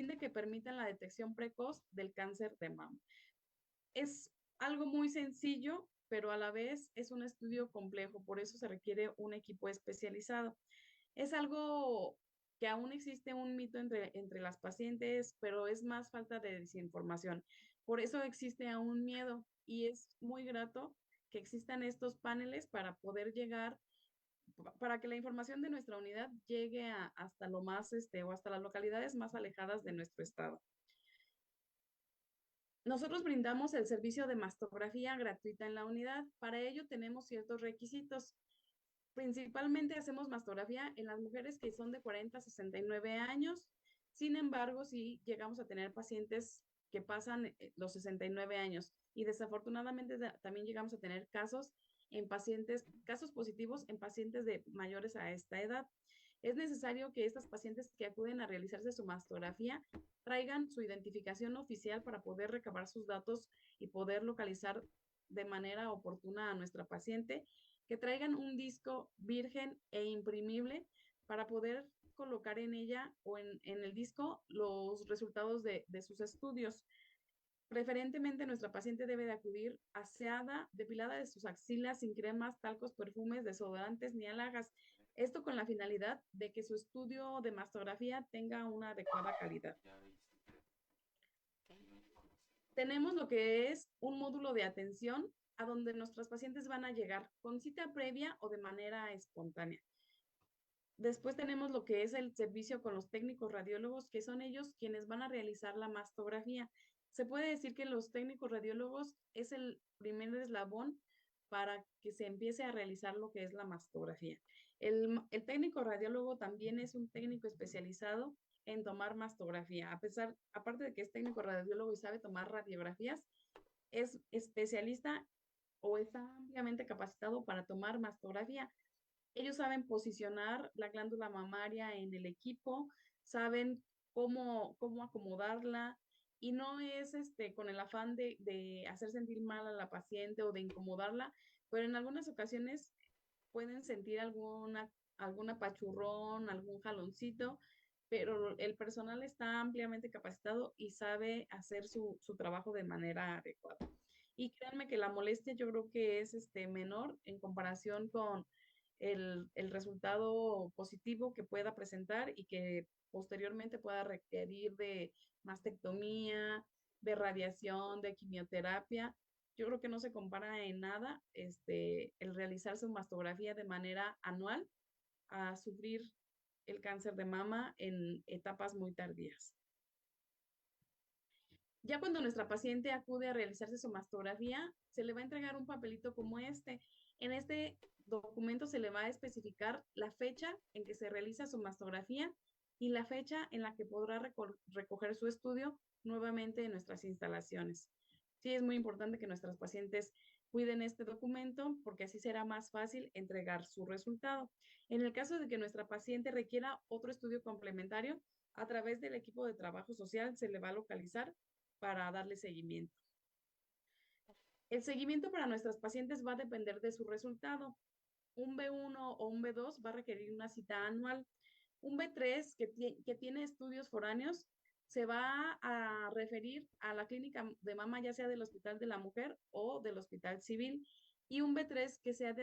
fin de que permitan la detección precoz del cáncer de mama. Es algo muy sencillo, pero a la vez es un estudio complejo, por eso se requiere un equipo especializado. Es algo que aún existe un mito entre las pacientes, pero es más falta de desinformación. Por eso existe aún miedo y es muy grato que existan estos paneles para poder llegar, para que la información de nuestra unidad llegue hasta lo más, o hasta las localidades más alejadas de nuestro estado. Nosotros brindamos el servicio de mastografía gratuita en la unidad. Para ello tenemos ciertos requisitos. Principalmente hacemos mastografía en las mujeres que son de 40 a 69 años. Sin embargo, sí llegamos a tener pacientes que pasan los 69 años y desafortunadamente también llegamos a tener casos en pacientes, casos positivos en pacientes de mayores a esta edad. Es necesario que estas pacientes que acuden a realizarse su mastografía traigan su identificación oficial para poder recabar sus datos y poder localizar de manera oportuna a nuestra paciente, que traigan un disco virgen e imprimible para poder colocar en ella o en el disco los resultados de sus estudios. Preferentemente, nuestra paciente debe de acudir aseada, depilada de sus axilas, sin cremas, talcos, perfumes, desodorantes ni alhajas. Esto con la finalidad de que su estudio de mastografía tenga una adecuada calidad. Tenemos lo que es un módulo de atención a donde nuestros pacientes van a llegar con cita previa o de manera espontánea. Después tenemos lo que es el servicio con los técnicos radiólogos, que son ellos quienes van a realizar la mastografía. Se puede decir que los técnicos radiólogos es el primer eslabón para que se empiece a realizar lo que es la mastografía. El técnico radiólogo también es un técnico especializado en tomar mastografía. Aparte de que es técnico radiólogo y sabe tomar radiografías, es especialista o está ampliamente capacitado para tomar mastografía. Ellos saben posicionar la glándula mamaria en el equipo, saben cómo acomodarla y no es con el afán de hacer sentir mal a la paciente o de incomodarla, pero en algunas ocasiones pueden sentir algún apachurrón, algún jaloncito, pero el personal está ampliamente capacitado y sabe hacer su trabajo de manera adecuada. Y créanme que la molestia yo creo que es menor en comparación con el resultado positivo que pueda presentar y que posteriormente pueda requerir de mastectomía, de radiación, de quimioterapia. Yo creo que no se compara en nada el realizarse una mastografía de manera anual a sufrir el cáncer de mama en etapas muy tardías. Ya cuando nuestra paciente acude a realizarse su mastografía, se le va a entregar un papelito como este. En este documento se le va a especificar la fecha en que se realiza su mastografía y la fecha en la que podrá recoger su estudio nuevamente en nuestras instalaciones. Sí, es muy importante que nuestras pacientes cuiden este documento porque así será más fácil entregar su resultado. En el caso de que nuestra paciente requiera otro estudio complementario, a través del equipo de trabajo social se le va a localizar para darle seguimiento. El seguimiento para nuestras pacientes va a depender de su resultado. Un B1 o un B2 va a requerir una cita anual. Un B3 que tiene estudios foráneos se va a referir a la clínica de mama, ya sea del Hospital de la Mujer o del Hospital Civil. Y un B3 que sea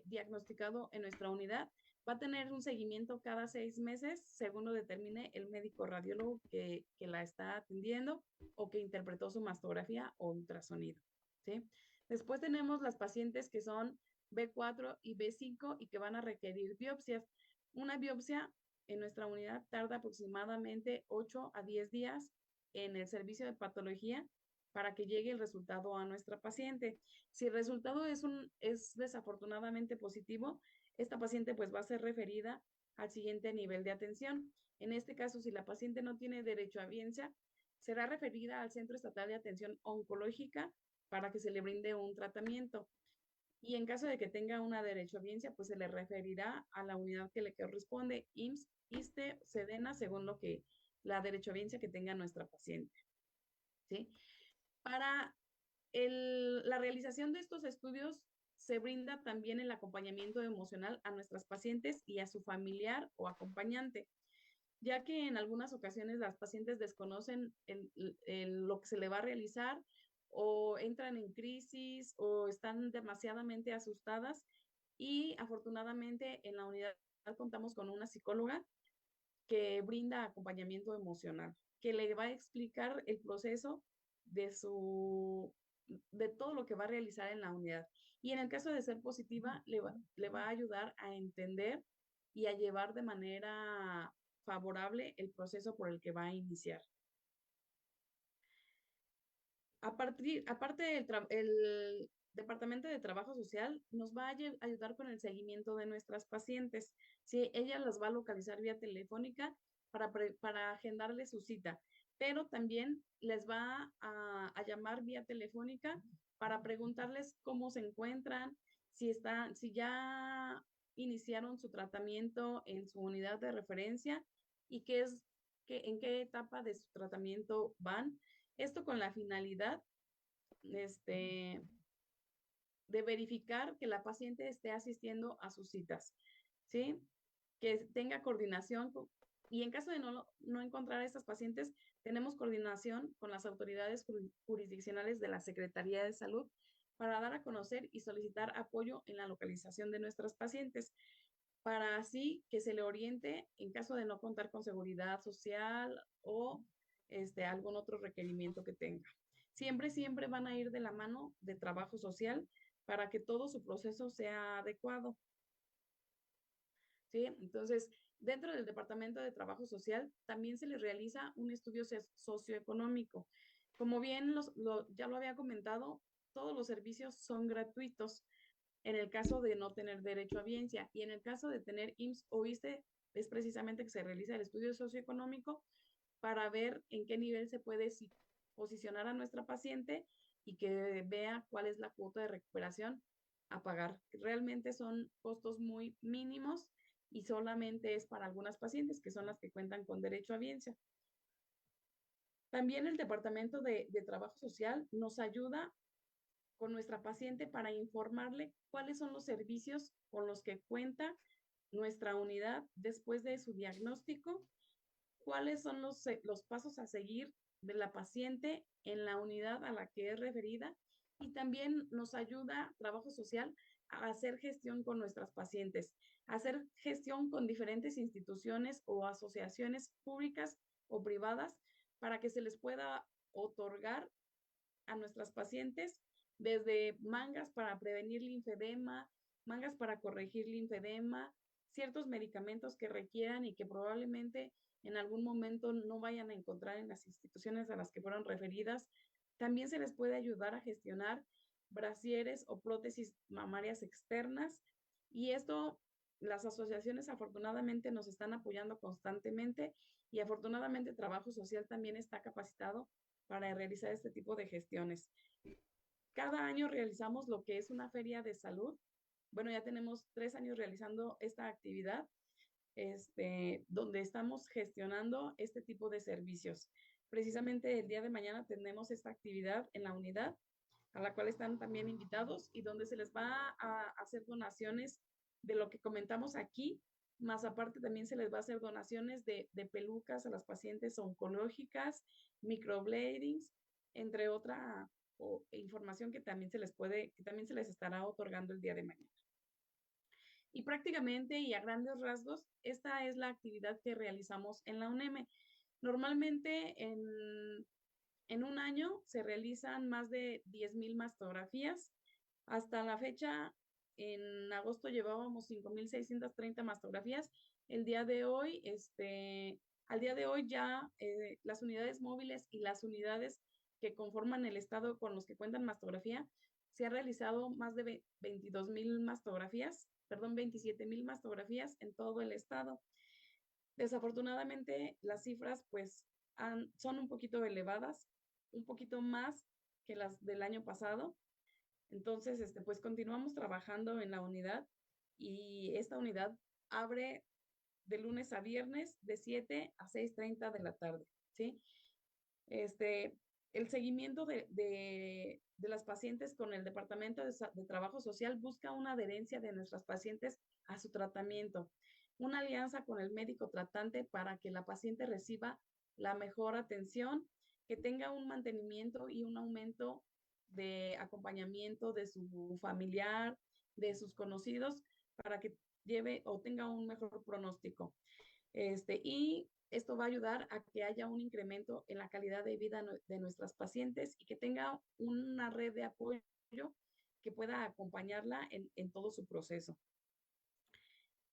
diagnosticado en nuestra unidad va a tener un seguimiento cada 6 meses, según lo determine el médico radiólogo que la está atendiendo o que interpretó su mastografía o ultrasonido. ¿Sí? Después tenemos las pacientes que son B4 y B5 y que van a requerir biopsias. Una biopsia en nuestra unidad tarda aproximadamente 8 a 10 días en el servicio de patología para que llegue el resultado a nuestra paciente. Si el resultado es desafortunadamente positivo, esta paciente pues va a ser referida al siguiente nivel de atención. En este caso, si la paciente no tiene derecho a biencia, será referida al Centro Estatal de Atención Oncológica para que se le brinde un tratamiento. Y en caso de que tenga una derechohabiencia, pues se le referirá a la unidad que le corresponde, IMSS, ISSSTE, SEDENA, según lo que la derechohabiencia que tenga nuestra paciente. ¿Sí? Para la realización de estos estudios se brinda también el acompañamiento emocional a nuestras pacientes y a su familiar o acompañante. ya que en algunas ocasiones las pacientes desconocen lo que se le va a realizar o entran en crisis o están demasiadamente asustadas y afortunadamente en la unidad contamos con una psicóloga que brinda acompañamiento emocional, que le va a explicar el proceso de de todo lo que va a realizar en la unidad. Y en el caso de ser positiva, le va a ayudar a entender y a llevar de manera favorable el proceso por el que va a iniciar. Aparte, el Departamento de Trabajo Social nos va a ayudar con el seguimiento de nuestras pacientes. Sí, ella las va a localizar vía telefónica para agendarle su cita, pero también les va a llamar vía telefónica para preguntarles cómo se encuentran, si ya iniciaron su tratamiento en su unidad de referencia y en qué etapa de su tratamiento van. Esto con la finalidad este, de verificar que la paciente esté asistiendo a sus citas, ¿sí? Que tenga coordinación y en caso de no encontrar a estas pacientes, tenemos coordinación con las autoridades jurisdiccionales de la Secretaría de Salud para dar a conocer y solicitar apoyo en la localización de nuestras pacientes, para así que se le oriente en caso de no contar con seguridad social o algún otro requerimiento que tenga. Siempre van a ir de la mano de trabajo social para que todo su proceso sea adecuado, ¿sí? Entonces, dentro del Departamento de Trabajo Social también se les realiza un estudio socioeconómico. Como bien ya lo había comentado, todos los servicios son gratuitos en el caso de no tener derecho a biencia y en el caso de tener IMSS o ISSSTE es precisamente que se realiza el estudio socioeconómico para ver en qué nivel se puede posicionar a nuestra paciente y que vea cuál es la cuota de recuperación a pagar. Realmente son costos muy mínimos y solamente es para algunas pacientes que son las que cuentan con derecho a biencia. También el Departamento de Trabajo Social nos ayuda con nuestra paciente para informarle cuáles son los servicios con los que cuenta nuestra unidad después de su diagnóstico, cuáles son los pasos a seguir de la paciente en la unidad a la que es referida y también nos ayuda Trabajo Social a hacer gestión con nuestras pacientes, a hacer gestión con diferentes instituciones o asociaciones públicas o privadas para que se les pueda otorgar a nuestras pacientes desde mangas para prevenir linfedema, mangas para corregir linfedema, ciertos medicamentos que requieran y que probablemente en algún momento no vayan a encontrar en las instituciones a las que fueron referidas. También se les puede ayudar a gestionar brasieres o prótesis mamarias externas y esto las asociaciones afortunadamente nos están apoyando constantemente y afortunadamente Trabajo Social también está capacitado para realizar este tipo de gestiones. Cada año realizamos lo que es una feria de salud. Bueno, ya tenemos 3 años realizando esta actividad, donde estamos gestionando este tipo de servicios. Precisamente el día de mañana tenemos esta actividad en la unidad, a la cual están también invitados y donde se les va a hacer donaciones de lo que comentamos aquí, más aparte también se les va a hacer donaciones de pelucas a las pacientes oncológicas, microbladings, entre otra información que también que también se les estará otorgando el día de mañana. Y prácticamente y a grandes rasgos, esta es la actividad que realizamos en la UNEM. Normalmente en un año se realizan más de 10,000 mastografías. Hasta la fecha, en agosto llevábamos 5,630 mastografías. El día de hoy, al día de hoy ya las unidades móviles y las unidades que conforman el estado con los que cuentan mastografía, se ha realizado más de 22,000 mastografías, perdón, 27,000 mastografías en todo el estado. Desafortunadamente, las cifras pues son un poquito elevadas, un poquito más que las del año pasado. Entonces, pues continuamos trabajando en la unidad y esta unidad abre de lunes a viernes de 7 a 6:30 de la tarde, ¿sí? El seguimiento de las pacientes con el Departamento de Trabajo Social busca una adherencia de nuestras pacientes a su tratamiento. una alianza con el médico tratante para que la paciente reciba la mejor atención, que tenga un mantenimiento y un aumento de acompañamiento de su familiar, de sus conocidos, para que lleve o tenga un mejor pronóstico. Y esto va a ayudar a que haya un incremento en la calidad de vida de nuestras pacientes y que tenga una red de apoyo que pueda acompañarla en todo su proceso.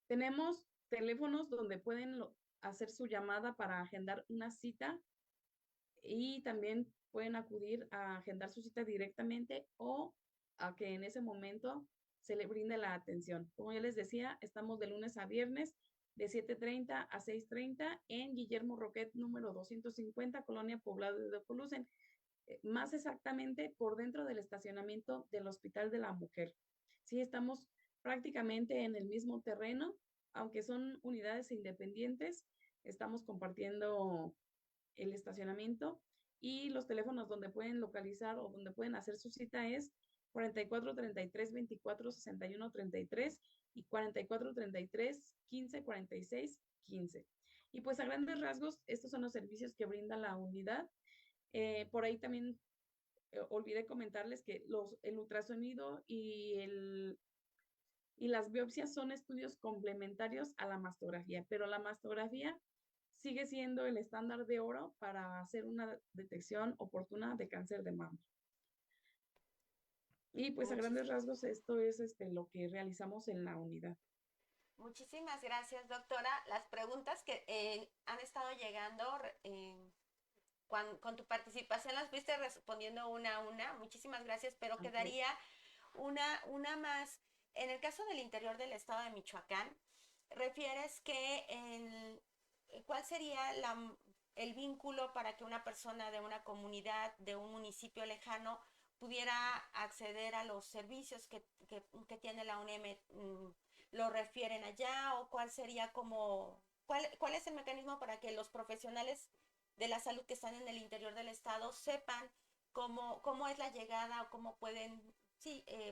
Tenemos teléfonos donde pueden hacer su llamada para agendar una cita y también pueden acudir a agendar su cita directamente o a que en ese momento se le brinde la atención. Como ya les decía, estamos de lunes a viernes de 7:30 a 6:30 en Guillermo Roquet número 250, Colonia Poblado de Ocolusen, más exactamente por dentro del estacionamiento del Hospital de la Mujer. Sí, estamos prácticamente en el mismo terreno, aunque son unidades independientes, estamos compartiendo el estacionamiento y los teléfonos donde pueden localizar o donde pueden hacer su cita es 44 33 24 61 33 y 44 33 15 46 15. Y pues a grandes rasgos, estos son los servicios que brinda la unidad. Por ahí también olvidé comentarles que el ultrasonido y las biopsias son estudios complementarios a la mastografía, pero la mastografía sigue siendo el estándar de oro para hacer una detección oportuna de cáncer de mama. Y pues a grandes rasgos esto es lo que realizamos en la unidad. Muchísimas gracias, doctora. Las preguntas que han estado llegando con tu participación las fuiste respondiendo una a una. Muchísimas gracias, pero Okay. quedaría una más. En el caso del interior del estado de Michoacán, refieres que ¿cuál sería el vínculo para que una persona de una comunidad, de un municipio lejano, pudiera acceder a los servicios que tiene la UNEM? ¿Lo refieren allá o cuál sería cuál es el mecanismo para que los profesionales de la salud que están en el interior del estado sepan cómo es la llegada o cómo pueden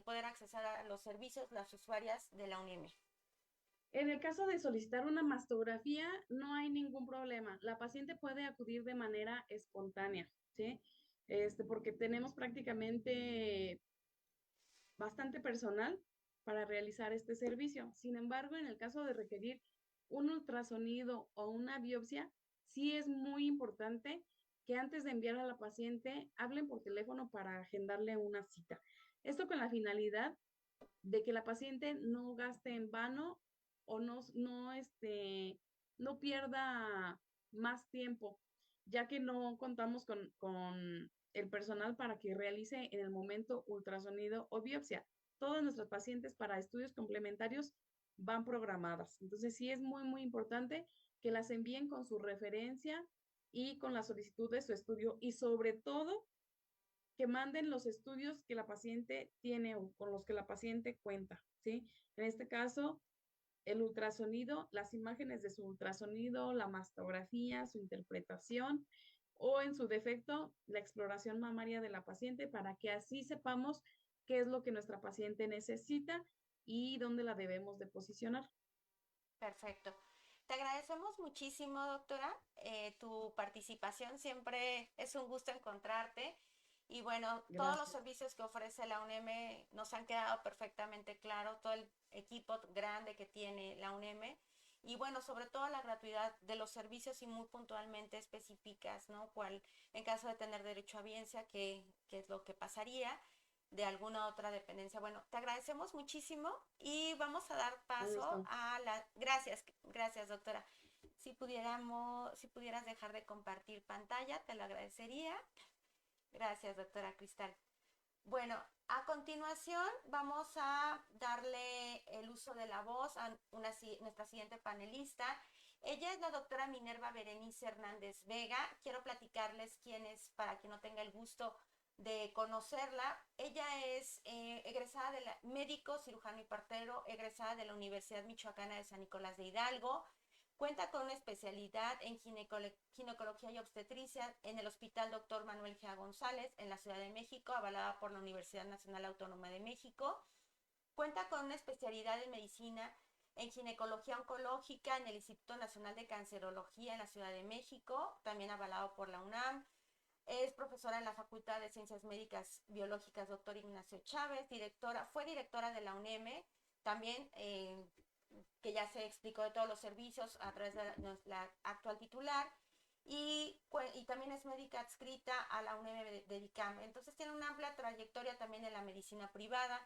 poder acceder a los servicios las usuarias de la UNEM? En el caso de solicitar una mastografía, no hay ningún problema. La paciente puede acudir de manera espontánea, ¿sí? Porque tenemos prácticamente bastante personal para realizar este servicio. Sin embargo, en el caso de requerir un ultrasonido o una biopsia, sí es muy importante que antes de enviar a la paciente hablen por teléfono para agendarle una cita. Esto con la finalidad de que la paciente no gaste en vano o no pierda más tiempo, ya que no contamos con el personal para que realice en el momento ultrasonido o biopsia. Todas nuestras pacientes para estudios complementarios van programadas. Entonces sí es muy, muy importante que las envíen con su referencia y con la solicitud de su estudio y sobre todo que manden los estudios que la paciente tiene o con los que la paciente cuenta, ¿sí? En este caso, el ultrasonido, las imágenes de su ultrasonido, la mastografía, su interpretación o en su defecto, la exploración mamaria de la paciente para que así sepamos qué es lo que nuestra paciente necesita y dónde la debemos de posicionar. Perfecto. Te agradecemos muchísimo, doctora, tu participación. Siempre es un gusto encontrarte. Y bueno, todos los Gracias. servicios que ofrece la UNEM nos han quedado perfectamente claro, todo el equipo grande que tiene la UNEM. Y bueno, sobre todo la gratuidad de los servicios y muy puntualmente específicas, ¿no? Cuál, en caso de tener derecho a biencia, qué es lo que pasaría de alguna otra dependencia. Bueno, te agradecemos muchísimo y vamos a dar Un paso gusto. a la... Gracias, doctora. Si pudieras dejar de compartir pantalla, te lo agradecería. Gracias, doctora Cristal. Bueno, a continuación vamos a darle el uso de la voz a nuestra siguiente panelista. Ella es la doctora Minerva Berenice Hernández Vega. Quiero platicarles quién es, para quien no tenga el gusto de conocerla. Ella es egresada de médico, cirujano y partero, egresada de la Universidad Michoacana de San Nicolás de Hidalgo. Cuenta con una especialidad en ginecología y obstetricia en el Hospital Dr. Manuel G. González en la Ciudad de México, avalada por la Universidad Nacional Autónoma de México. Cuenta con una especialidad en medicina en ginecología oncológica en el Instituto Nacional de Cancerología en la Ciudad de México, también avalado por la UNAM. Es profesora en la Facultad de Ciencias Médicas Biológicas, doctor Ignacio Chávez, fue directora de la UNEM, también que ya se explicó de todos los servicios a través de la actual titular, y también es médica adscrita a la UNEM de DICAM. Entonces tiene una amplia trayectoria también en la medicina privada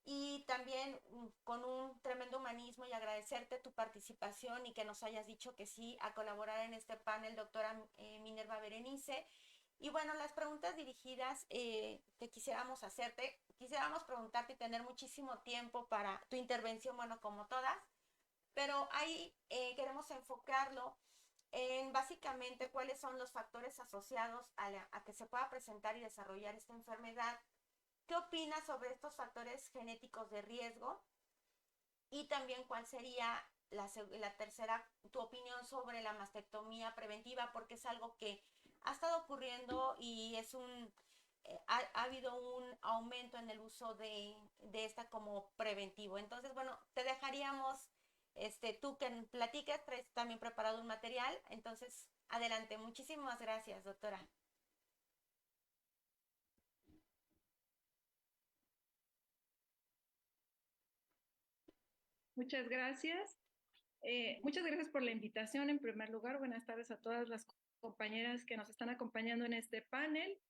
y también con un tremendo humanismo, y agradecerte tu participación y que nos hayas dicho que sí a colaborar en este panel, doctora Minerva Berenice. Y bueno, las preguntas dirigidas que quisiéramos preguntarte y tener muchísimo tiempo para tu intervención, bueno, como todas, pero ahí queremos enfocarlo en básicamente cuáles son los factores asociados a que se pueda presentar y desarrollar esta enfermedad. ¿Qué opinas sobre estos factores genéticos de riesgo? Y también cuál sería la tercera, tu opinión sobre la mastectomía preventiva, porque es algo que ha estado ocurriendo y ha habido un aumento en el uso de esta como preventivo. Entonces, bueno, te dejaríamos tú que platiques, traes también preparado un material. Entonces, adelante. Muchísimas gracias, doctora. Muchas gracias. Muchas gracias por la invitación. En primer lugar, buenas tardes a todas las compañeras que nos están acompañando en este panel.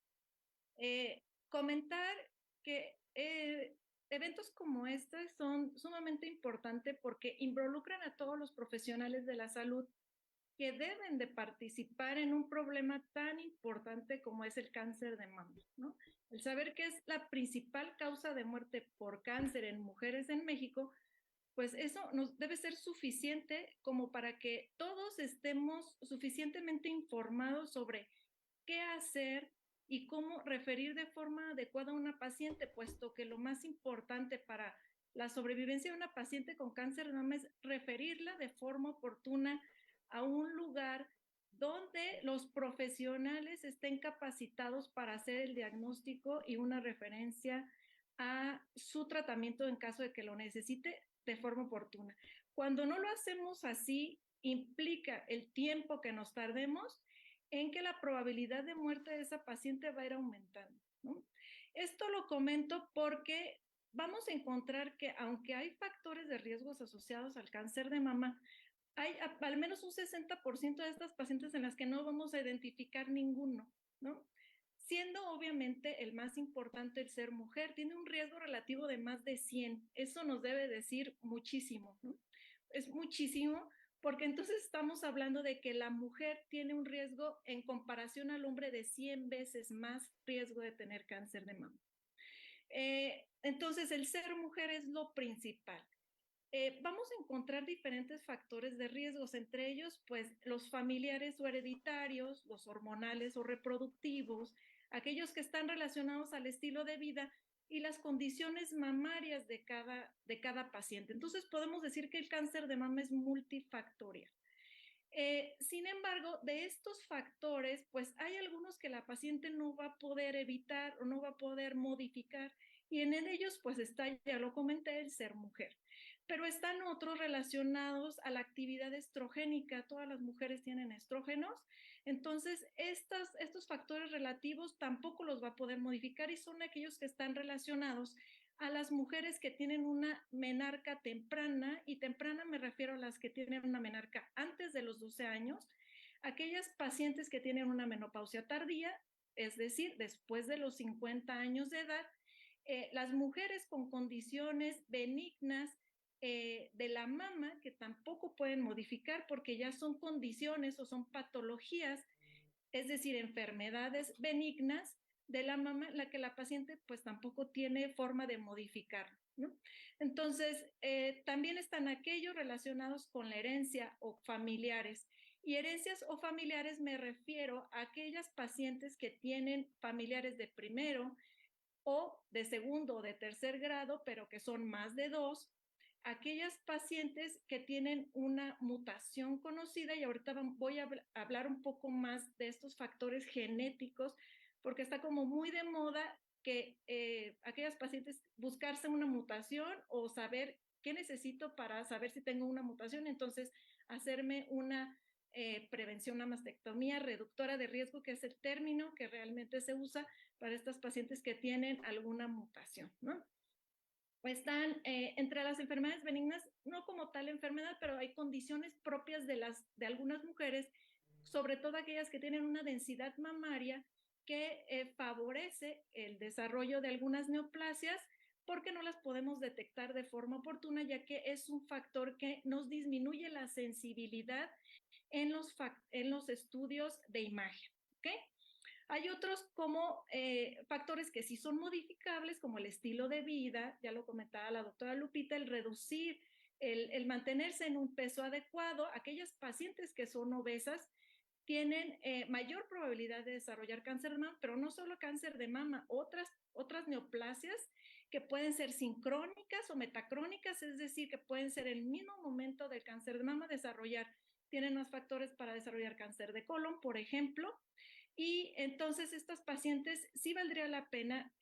Comentar que eventos como este son sumamente importantes porque involucran a todos los profesionales de la salud que deben de participar en un problema tan importante como es el cáncer de mama, ¿no? El saber que es la principal causa de muerte por cáncer en mujeres en México, pues eso nos debe ser suficiente como para que todos estemos suficientemente informados sobre qué hacer y cómo referir de forma adecuada a una paciente, puesto que lo más importante para la sobrevivencia de una paciente con cáncer de mama es referirla de forma oportuna a un lugar donde los profesionales estén capacitados para hacer el diagnóstico y una referencia a su tratamiento en caso de que lo necesite de forma oportuna. Cuando no lo hacemos así, implica el tiempo que nos tardemos en que la probabilidad de muerte de esa paciente va a ir aumentando, ¿no? Esto lo comento porque vamos a encontrar que aunque hay factores de riesgos asociados al cáncer de mama, hay al menos un 60% de estas pacientes en las que no vamos a identificar ninguno, ¿no? Siendo obviamente el más importante el ser mujer, tiene un riesgo relativo de más de 100. Eso nos debe decir muchísimo, ¿no? Es muchísimo porque entonces estamos hablando de que la mujer tiene un riesgo en comparación al hombre de 100 veces más riesgo de tener cáncer de mama. Entonces el ser mujer es lo principal. Vamos a encontrar diferentes factores de riesgos, entre ellos, pues, los familiares o hereditarios, los hormonales o reproductivos, aquellos que están relacionados al estilo de vida y las condiciones mamarias de cada paciente. Entonces, podemos decir que el cáncer de mama es multifactorial. Sin embargo, de estos factores, pues hay algunos que la paciente no va a poder evitar o no va a poder modificar, y en ellos pues está, ya lo comenté, el ser mujer. Pero están otros relacionados a la actividad estrogénica. Todas las mujeres tienen estrógenos, entonces estos factores relativos tampoco los va a poder modificar, y son aquellos que están relacionados a las mujeres que tienen una menarca temprana, y temprana me refiero a las que tienen una menarca antes de los 12 años, aquellas pacientes que tienen una menopausia tardía, es decir, después de los 50 años de edad, las mujeres con condiciones benignas de la mama que tampoco pueden modificar porque ya son condiciones o son patologías, es decir, enfermedades benignas de la mama, la que la paciente pues tampoco tiene forma de modificar, ¿no? Entonces, también están aquellos relacionados con la herencia o familiares. Y herencias o familiares me refiero a aquellas pacientes que tienen familiares de primero o de segundo o de tercer grado, pero que son más de dos, aquellas pacientes que tienen una mutación conocida, y ahorita voy a hablar un poco más de estos factores genéticos, porque está como muy de moda que aquellas pacientes buscarse una mutación o saber ¿qué necesito para saber si tengo una mutación? Entonces, hacerme una prevención, una mastectomía reductora de riesgo, que es el término que realmente se usa para estas pacientes que tienen alguna mutación, ¿no? Están entre las enfermedades benignas, no como tal enfermedad, pero hay condiciones propias de algunas mujeres, sobre todo aquellas que tienen una densidad mamaria que favorece el desarrollo de algunas neoplasias, porque no las podemos detectar de forma oportuna, ya que es un factor que nos disminuye la sensibilidad en los estudios de imagen. ¿Okay? Hay otros como factores que sí son modificables, como el estilo de vida, ya lo comentaba la doctora Lupita, el reducir, el mantenerse en un peso adecuado. Aquellas pacientes que son obesas tienen mayor probabilidad de desarrollar cáncer de mama, pero no solo cáncer de mama, otras neoplasias que pueden ser sincrónicas o metacrónicas, es decir, que pueden ser el mismo momento del cáncer de mama tienen más factores para desarrollar cáncer de colon, por ejemplo. Y entonces estas pacientes sí valdría la pena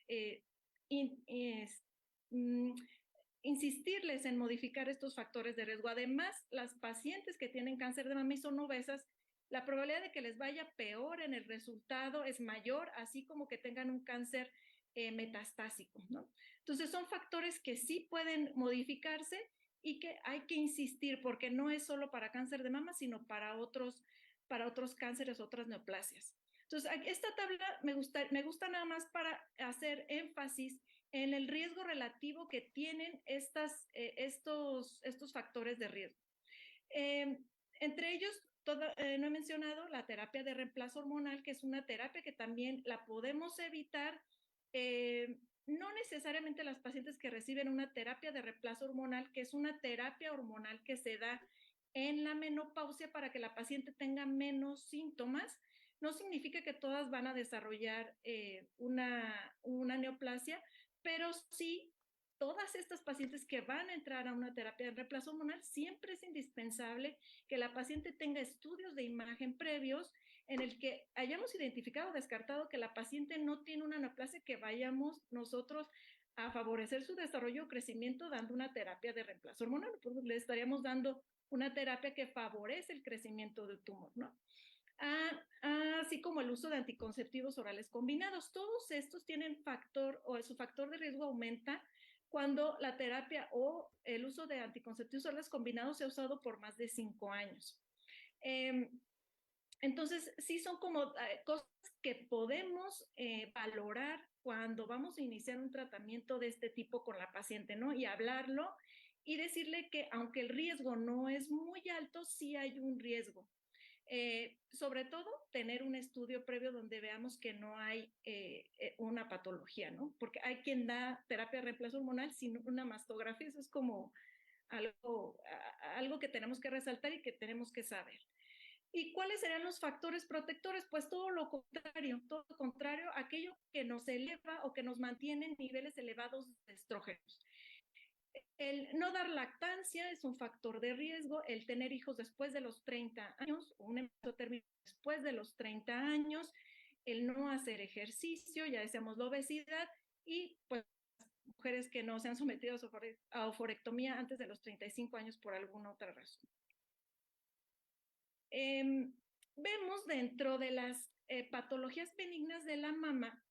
insistirles en modificar estos factores de riesgo. Además, las pacientes que tienen cáncer de mama y son obesas, la probabilidad de que les vaya peor en el resultado es mayor, así como que tengan un cáncer metastásico, ¿no? Entonces son factores que sí pueden modificarse y que hay que insistir, porque no es solo para cáncer de mama, sino para otros cánceres, otras neoplasias. Entonces, esta tabla me gusta nada más para hacer énfasis en el riesgo relativo que tienen estos factores de riesgo. Entre ellos, no he mencionado la terapia de reemplazo hormonal, que es una terapia que también la podemos evitar. No necesariamente las pacientes que reciben una terapia de reemplazo hormonal, que es una terapia hormonal que se da en la menopausia para que la paciente tenga menos síntomas, no significa que todas van a desarrollar una neoplasia, pero sí todas estas pacientes que van a entrar a una terapia de reemplazo hormonal, siempre es indispensable que la paciente tenga estudios de imagen previos en el que hayamos identificado, descartado que la paciente no tiene una neoplasia, que vayamos nosotros a favorecer su desarrollo o crecimiento dando una terapia de reemplazo hormonal. Pues le estaríamos dando una terapia que favorece el crecimiento del tumor, ¿no? Así como el uso de anticonceptivos orales combinados. Todos estos tienen su factor de riesgo aumenta cuando la terapia o el uso de anticonceptivos orales combinados se ha usado por más de 5 años. Entonces, sí son como cosas que podemos valorar cuando vamos a iniciar un tratamiento de este tipo con la paciente, ¿no? Y hablarlo y decirle que aunque el riesgo no es muy alto, sí hay un riesgo. Sobre todo, tener un estudio previo donde veamos que no hay una patología, ¿no? Porque hay quien da terapia de reemplazo hormonal sin una mastografía. Eso es como algo que tenemos que resaltar y que tenemos que saber. ¿Y cuáles serían los factores protectores? Pues todo lo contrario, aquello que nos eleva o que nos mantiene en niveles elevados de estrógenos. El no dar lactancia es un factor de riesgo, el tener hijos después de los 30 años, o un embarazo término después de los 30 años, el no hacer ejercicio, ya decíamos la obesidad, y pues mujeres que no se han sometido a oforectomía antes de los 35 años por alguna otra razón. Vemos dentro de las patologías benignas de la mama,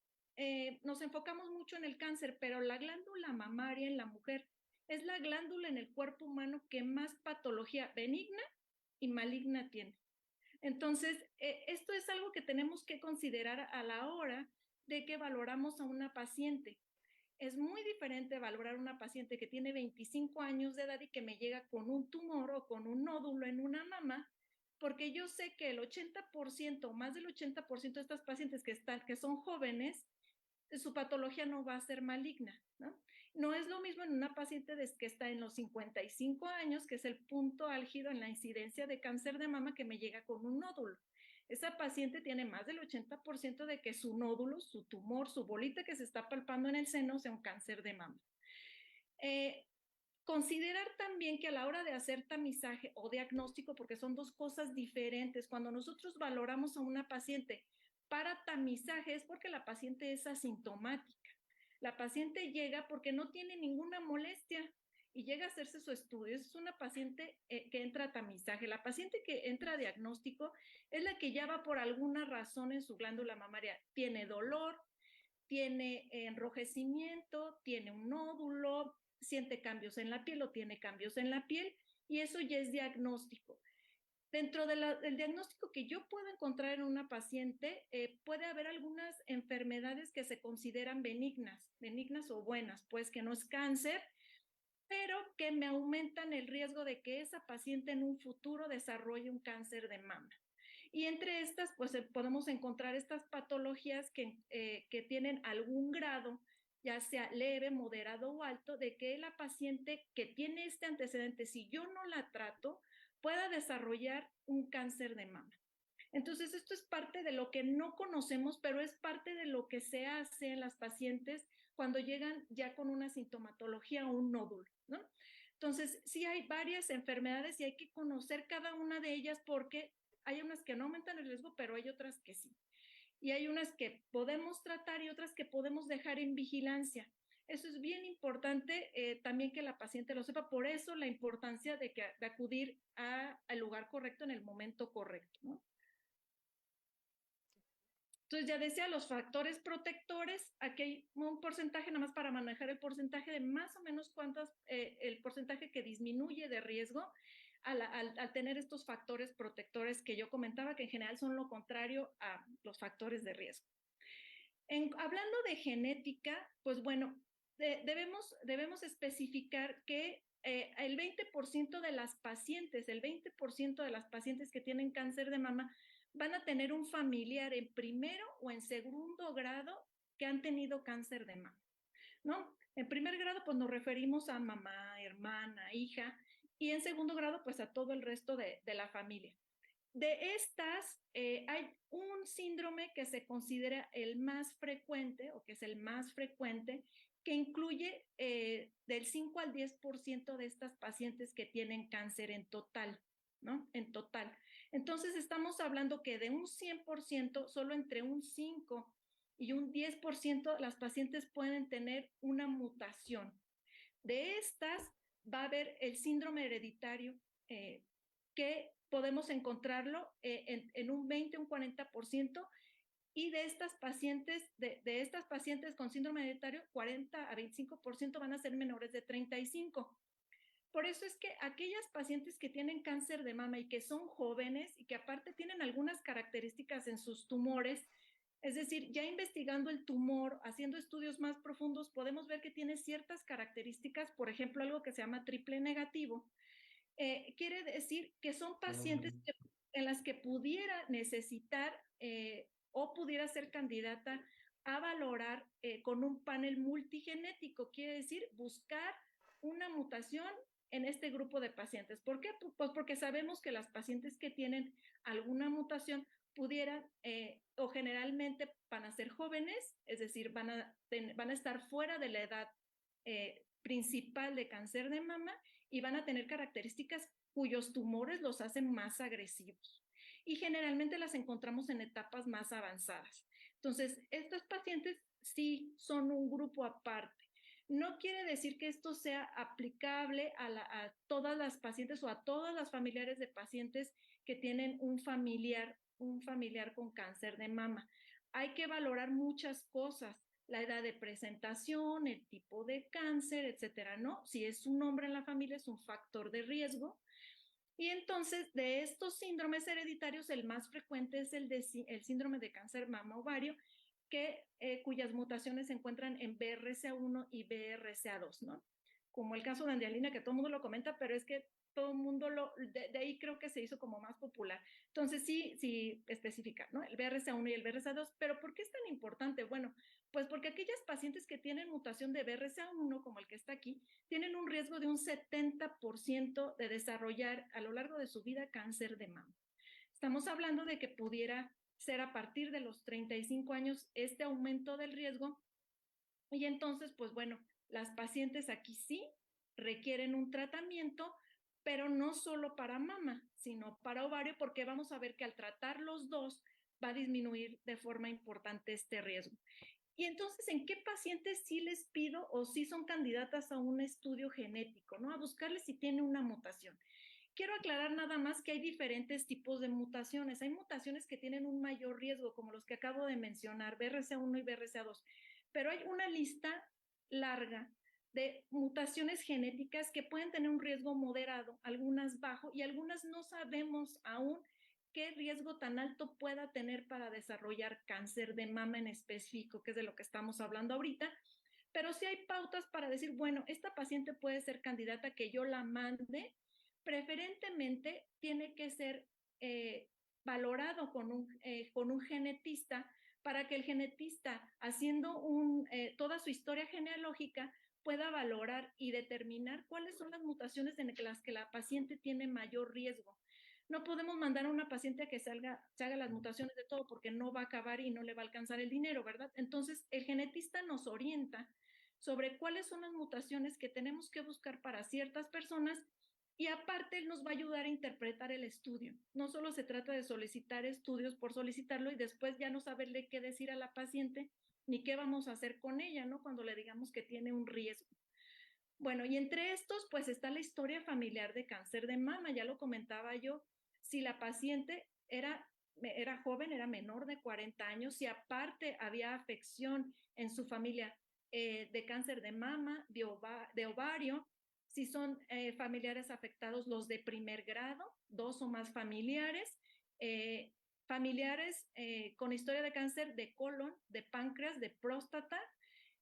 nos enfocamos mucho en el cáncer, pero la glándula mamaria en la mujer es la glándula en el cuerpo humano que más patología benigna y maligna tiene. Entonces, esto es algo que tenemos que considerar a la hora de que valoramos a una paciente. Es muy diferente valorar a una paciente que tiene 25 años de edad y que me llega con un tumor o con un nódulo en una mama, porque yo sé que el 80%, más del 80% de estas pacientes que son jóvenes, su patología no va a ser maligna, ¿no? No es lo mismo en una paciente que está en los 55 años, que es el punto álgido en la incidencia de cáncer de mama, que me llega con un nódulo. Esa paciente tiene más del 80% de que su nódulo, su tumor, su bolita que se está palpando en el seno sea un cáncer de mama. Considerar también que a la hora de hacer tamizaje o diagnóstico, porque son dos cosas diferentes, cuando nosotros valoramos a una paciente para tamizaje es porque la paciente es asintomática. La paciente llega porque no tiene ninguna molestia y llega a hacerse su estudio, es una paciente que entra a tamizaje. La paciente que entra a diagnóstico es la que ya va por alguna razón en su glándula mamaria. Tiene dolor, tiene enrojecimiento, tiene un nódulo, siente cambios en la piel o tiene cambios en la piel, y eso ya es diagnóstico. Dentro del diagnóstico que yo puedo encontrar en una paciente, puede haber algunas enfermedades que se consideran benignas o buenas, pues que no es cáncer, pero que me aumentan el riesgo de que esa paciente en un futuro desarrolle un cáncer de mama. Y entre estas, pues podemos encontrar estas patologías que tienen algún grado, ya sea leve, moderado o alto, de que la paciente que tiene este antecedente, si yo no la trato, pueda desarrollar un cáncer de mama. Entonces, esto es parte de lo que no conocemos, pero es parte de lo que se hace en las pacientes cuando llegan ya con una sintomatología o un nódulo, ¿no? Entonces, sí hay varias enfermedades y hay que conocer cada una de ellas porque hay unas que no aumentan el riesgo, pero hay otras que sí. Y hay unas que podemos tratar y otras que podemos dejar en vigilancia. Eso es bien importante también que la paciente lo sepa, por eso la importancia de acudir al lugar correcto en el momento correcto, ¿no? Entonces, ya decía, los factores protectores, aquí hay un porcentaje, nada más para manejar el porcentaje de más o menos el porcentaje que disminuye de riesgo al tener estos factores protectores que yo comentaba, que en general son lo contrario a los factores de riesgo. Hablando de genética, pues bueno, debemos especificar que el 20% de las pacientes, el 20% de las pacientes que tienen cáncer de mama van a tener un familiar en primero o en segundo grado que han tenido cáncer de mama, ¿no? En primer grado, pues nos referimos a mamá, hermana, hija, y en segundo grado, pues a todo el resto de la familia. De estas, hay un síndrome que se considera el más frecuente, o que es el más frecuente, que incluye del 5 al 10% de estas pacientes que tienen cáncer en total, ¿no? En total. Entonces, estamos hablando que de un 100%, solo entre un 5 y un 10% las pacientes pueden tener una mutación. De estas, va a haber el síndrome hereditario, que podemos encontrarlo en un 20, un 40%, y de estas pacientes con síndrome hereditario, 40 a 25% van a ser menores de 35. Por eso es que aquellas pacientes que tienen cáncer de mama y que son jóvenes y que aparte tienen algunas características en sus tumores, es decir, ya investigando el tumor, haciendo estudios más profundos, podemos ver que tiene ciertas características, por ejemplo, algo que se llama triple negativo. Quiere decir que son pacientes en las que pudiera necesitar o pudiera ser candidata a valorar con un panel multigenético, quiere decir buscar una mutación en este grupo de pacientes. ¿Por qué? Pues porque sabemos que las pacientes que tienen alguna mutación pudieran o generalmente van a ser jóvenes, es decir, van a estar fuera de la edad principal de cáncer de mama y van a tener características cuyos tumores los hacen más agresivos. Y generalmente las encontramos en etapas más avanzadas. Entonces, estos pacientes sí son un grupo aparte. No quiere decir que esto sea aplicable a todas las pacientes o a todas las familiares de pacientes que tienen un familiar con cáncer de mama. Hay que valorar muchas cosas, la edad de presentación, el tipo de cáncer, etcétera, ¿no? Si es un hombre en la familia, es un factor de riesgo. Y entonces, de estos síndromes hereditarios, el más frecuente es el síndrome de cáncer mama-ovario, cuyas mutaciones se encuentran en BRCA1 y BRCA2, ¿no? Como el caso de Andialina, que todo el mundo lo comenta, pero es que todo el mundo de ahí creo que se hizo como más popular. Entonces sí especifica, ¿no? El BRCA1 y el BRCA2, pero ¿por qué es tan importante? Bueno, pues porque aquellas pacientes que tienen mutación de BRCA1, como el que está aquí, tienen un riesgo de un 70% de desarrollar a lo largo de su vida cáncer de mama. Estamos hablando de que pudiera ser a partir de los 35 años este aumento del riesgo, y entonces, pues bueno, las pacientes aquí sí requieren un tratamiento, pero no solo para mama, sino para ovario, porque vamos a ver que al tratar los dos va a disminuir de forma importante este riesgo. Y entonces, ¿en qué pacientes sí les pido o sí son candidatas a un estudio genético, ¿no? A buscarles si tiene una mutación. Quiero aclarar nada más que hay diferentes tipos de mutaciones. Hay mutaciones que tienen un mayor riesgo, como los que acabo de mencionar, BRCA1 y BRCA2, pero hay una lista larga de mutaciones genéticas que pueden tener un riesgo moderado, algunas bajo y algunas no sabemos aún qué riesgo tan alto pueda tener para desarrollar cáncer de mama en específico, que es de lo que estamos hablando ahorita, pero sí hay pautas para decir, bueno, esta paciente puede ser candidata que yo la mande, preferentemente tiene que ser valorado con un genetista para que el genetista, haciendo toda su historia genealógica, pueda valorar y determinar cuáles son las mutaciones en las que la paciente tiene mayor riesgo. No podemos mandar a una paciente a que se haga las mutaciones de todo porque no va a acabar y no le va a alcanzar el dinero, ¿verdad? Entonces, el genetista nos orienta sobre cuáles son las mutaciones que tenemos que buscar para ciertas personas y aparte él nos va a ayudar a interpretar el estudio. No solo se trata de solicitar estudios por solicitarlo y después ya no saberle qué decir a la paciente ni qué vamos a hacer con ella, ¿no? Cuando le digamos que tiene un riesgo. Bueno, y entre estos, pues está la historia familiar de cáncer de mama, ya lo comentaba yo. Si la paciente era joven, era menor de 40 años, si aparte había afección en su familia de cáncer de mama, de ovario, si son familiares afectados los de primer grado, 2 o más familiares, familiares con historia de cáncer de colon, de páncreas, de próstata,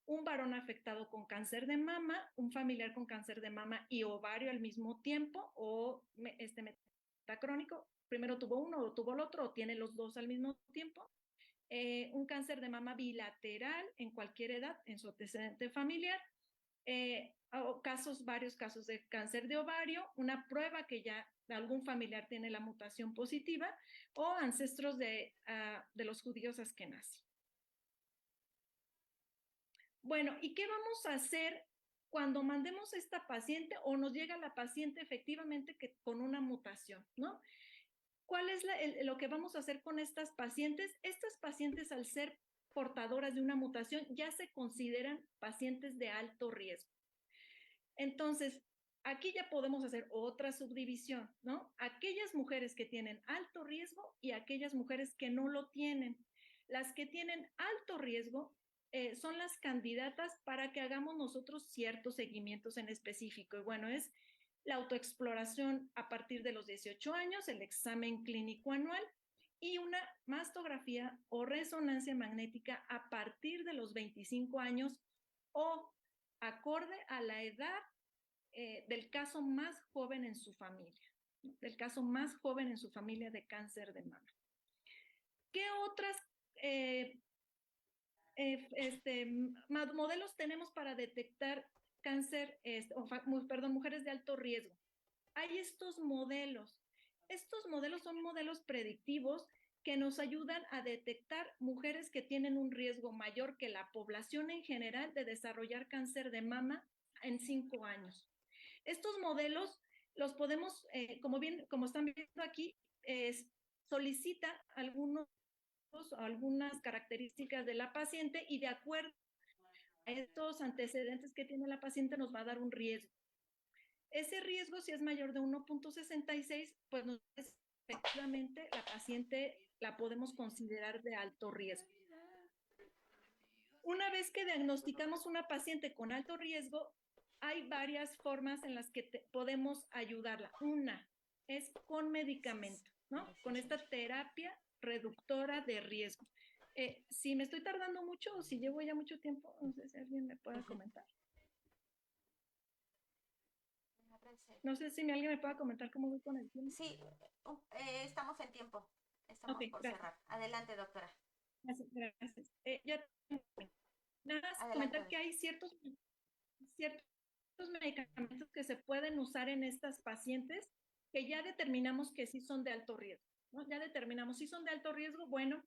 un varón afectado con cáncer de mama, un familiar con cáncer de mama y ovario al mismo tiempo, o metacrónico, primero tuvo uno o tuvo el otro, o tiene los dos al mismo tiempo, un cáncer de mama bilateral en cualquier edad en su antecedente familiar, o varios casos de cáncer de ovario, una prueba que ya algún familiar tiene la mutación positiva, o ancestros de los judíos askenazí. Bueno, ¿y qué vamos a hacer cuando mandemos a esta paciente o nos llega la paciente efectivamente con una mutación, ¿no? ¿Cuál es lo que vamos a hacer con estas pacientes? Estas pacientes, al ser portadoras de una mutación, ya se consideran pacientes de alto riesgo. Entonces, aquí ya podemos hacer otra subdivisión, ¿no? Aquellas mujeres que tienen alto riesgo y aquellas mujeres que no lo tienen. Las que tienen alto riesgo son las candidatas para que hagamos nosotros ciertos seguimientos en específico. Y bueno, es la autoexploración a partir de los 18 años, el examen clínico anual y una mastografía o resonancia magnética a partir de los 25 años o acorde a la edad del caso más joven en su familia, ¿no? Del caso más joven en su familia de cáncer de mama. ¿Qué otras modelos tenemos para detectar cáncer, mujeres de alto riesgo? Hay estos modelos. Estos modelos son modelos predictivos que nos ayudan a detectar mujeres que tienen un riesgo mayor que la población en general de desarrollar cáncer de mama en 5 años. Estos modelos los podemos, como están viendo aquí, solicita algunas características de la paciente y de acuerdo a estos antecedentes que tiene la paciente nos va a dar un riesgo. Ese riesgo, si es mayor de 1.66, pues efectivamente la paciente la podemos considerar de alto riesgo. Una vez que diagnosticamos una paciente con alto riesgo, hay varias formas en las que podemos ayudarla. Una es con medicamento, ¿no? Con esta terapia reductora de riesgo. Si me estoy tardando mucho o si llevo ya mucho tiempo, no sé si alguien me pueda comentar. No sé si alguien me pueda comentar cómo voy con el tiempo. Sí, estamos en tiempo. Estamos por cerrar. Adelante, doctora. Gracias. Nada más comentar que hay ciertos medicamentos que se pueden usar en estas pacientes que ya determinamos que sí son de alto riesgo, ¿no? Ya determinamos si son de alto riesgo, bueno,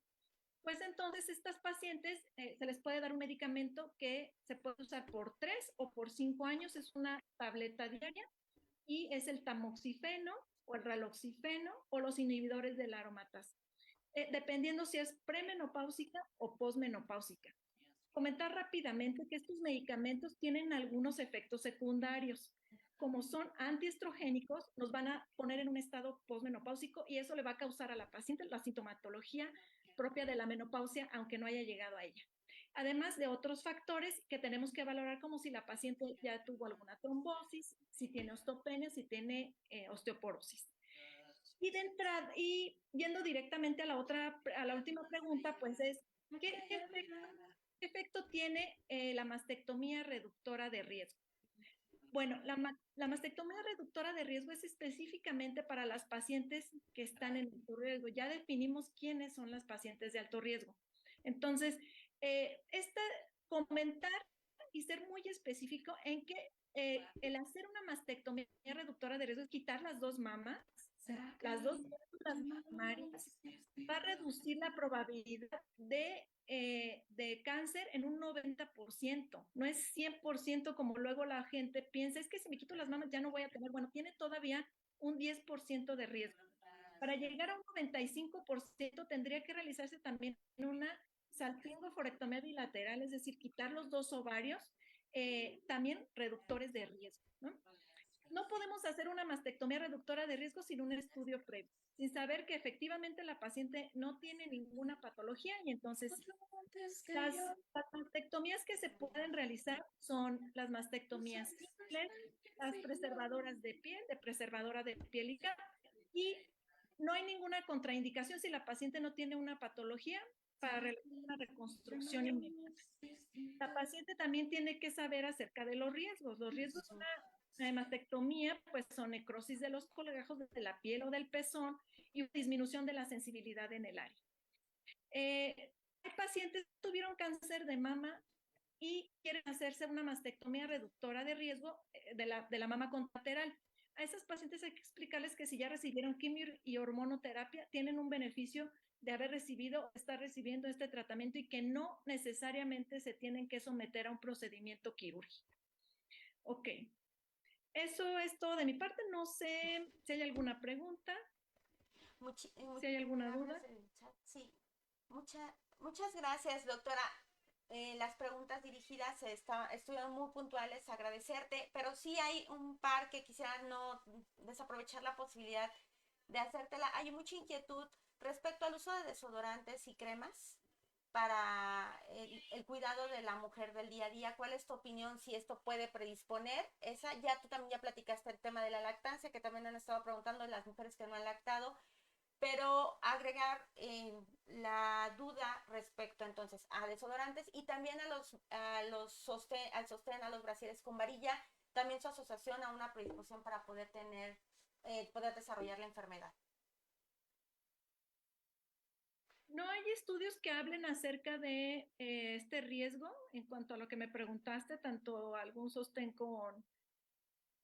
pues entonces estas pacientes se les puede dar un medicamento que se puede usar por 3 o por 5 años, es una tableta diaria y es el tamoxifeno o el raloxifeno o los inhibidores de la aromatasa, dependiendo si es premenopáusica o posmenopáusica. comentar rápidamente que estos medicamentos tienen algunos efectos secundarios. Como son antiestrogénicos, nos van a poner en un estado posmenopáusico y eso le va a causar a la paciente la sintomatología propia de la menopausia, aunque no haya llegado a ella. Además de otros factores que tenemos que valorar, como si la paciente ya tuvo alguna trombosis, si tiene osteopenia, si tiene osteoporosis. Y de entrada, y yendo directamente a la última pregunta, pues es, ¿qué efecto tiene la mastectomía reductora de riesgo? Bueno, la mastectomía reductora de riesgo es específicamente para las pacientes que están en alto riesgo. Ya definimos quiénes son las pacientes de alto riesgo. Entonces, comentar y ser muy específico en que el hacer una mastectomía reductora de riesgo es quitar las dos mamas, las dos mamarias, va a reducir la probabilidad de cáncer en un 90%. No es 100% como luego la gente piensa, es que si me quito las mamas ya no voy a tener. Bueno, tiene todavía un 10% de riesgo. Para llegar a un 95% tendría que realizarse también una salpingoforectomía bilateral, es decir, quitar los dos ovarios, también reductores de riesgo, ¿no? No podemos hacer una mastectomía reductora de riesgo sin un estudio previo, sin saber que efectivamente la paciente no tiene ninguna patología y entonces las mastectomías que se pueden realizar son las mastectomías simples, las preservadoras de piel, de preservadora de piel y no hay ninguna contraindicación si la paciente no tiene una patología para realizar una reconstrucción inmediata. La paciente también tiene que saber acerca de los riesgos. Los riesgos de una mastectomía pues son necrosis de los colgajos de la piel o del pezón y disminución de la sensibilidad en el área. Hay pacientes que tuvieron cáncer de mama y quieren hacerse una mastectomía reductora de riesgo de la mama contralateral. A esas pacientes hay que explicarles que si ya recibieron quimio y hormonoterapia, tienen un beneficio de haber recibido o estar recibiendo este tratamiento y que no necesariamente se tienen que someter a un procedimiento quirúrgico. Ok, eso es todo de mi parte. No sé si hay alguna pregunta, si hay alguna duda. Sí, muchas gracias, doctora. Las preguntas dirigidas estuvieron muy puntuales, agradecerte, pero sí hay un par que quisiera no desaprovechar la posibilidad de hacértela. Hay mucha inquietud respecto al uso de desodorantes y cremas para el cuidado de la mujer del día a día. ¿Cuál es tu opinión si esto puede predisponer? Tú también ya platicaste el tema de la lactancia, que también han estado preguntando las mujeres que no han lactado, pero agregar la duda respecto entonces a desodorantes y también al sostén, a los brasieres con varilla, también su asociación a una predisposición para poder desarrollar la enfermedad. No hay estudios que hablen acerca de este riesgo en cuanto a lo que me preguntaste, tanto algún sostén con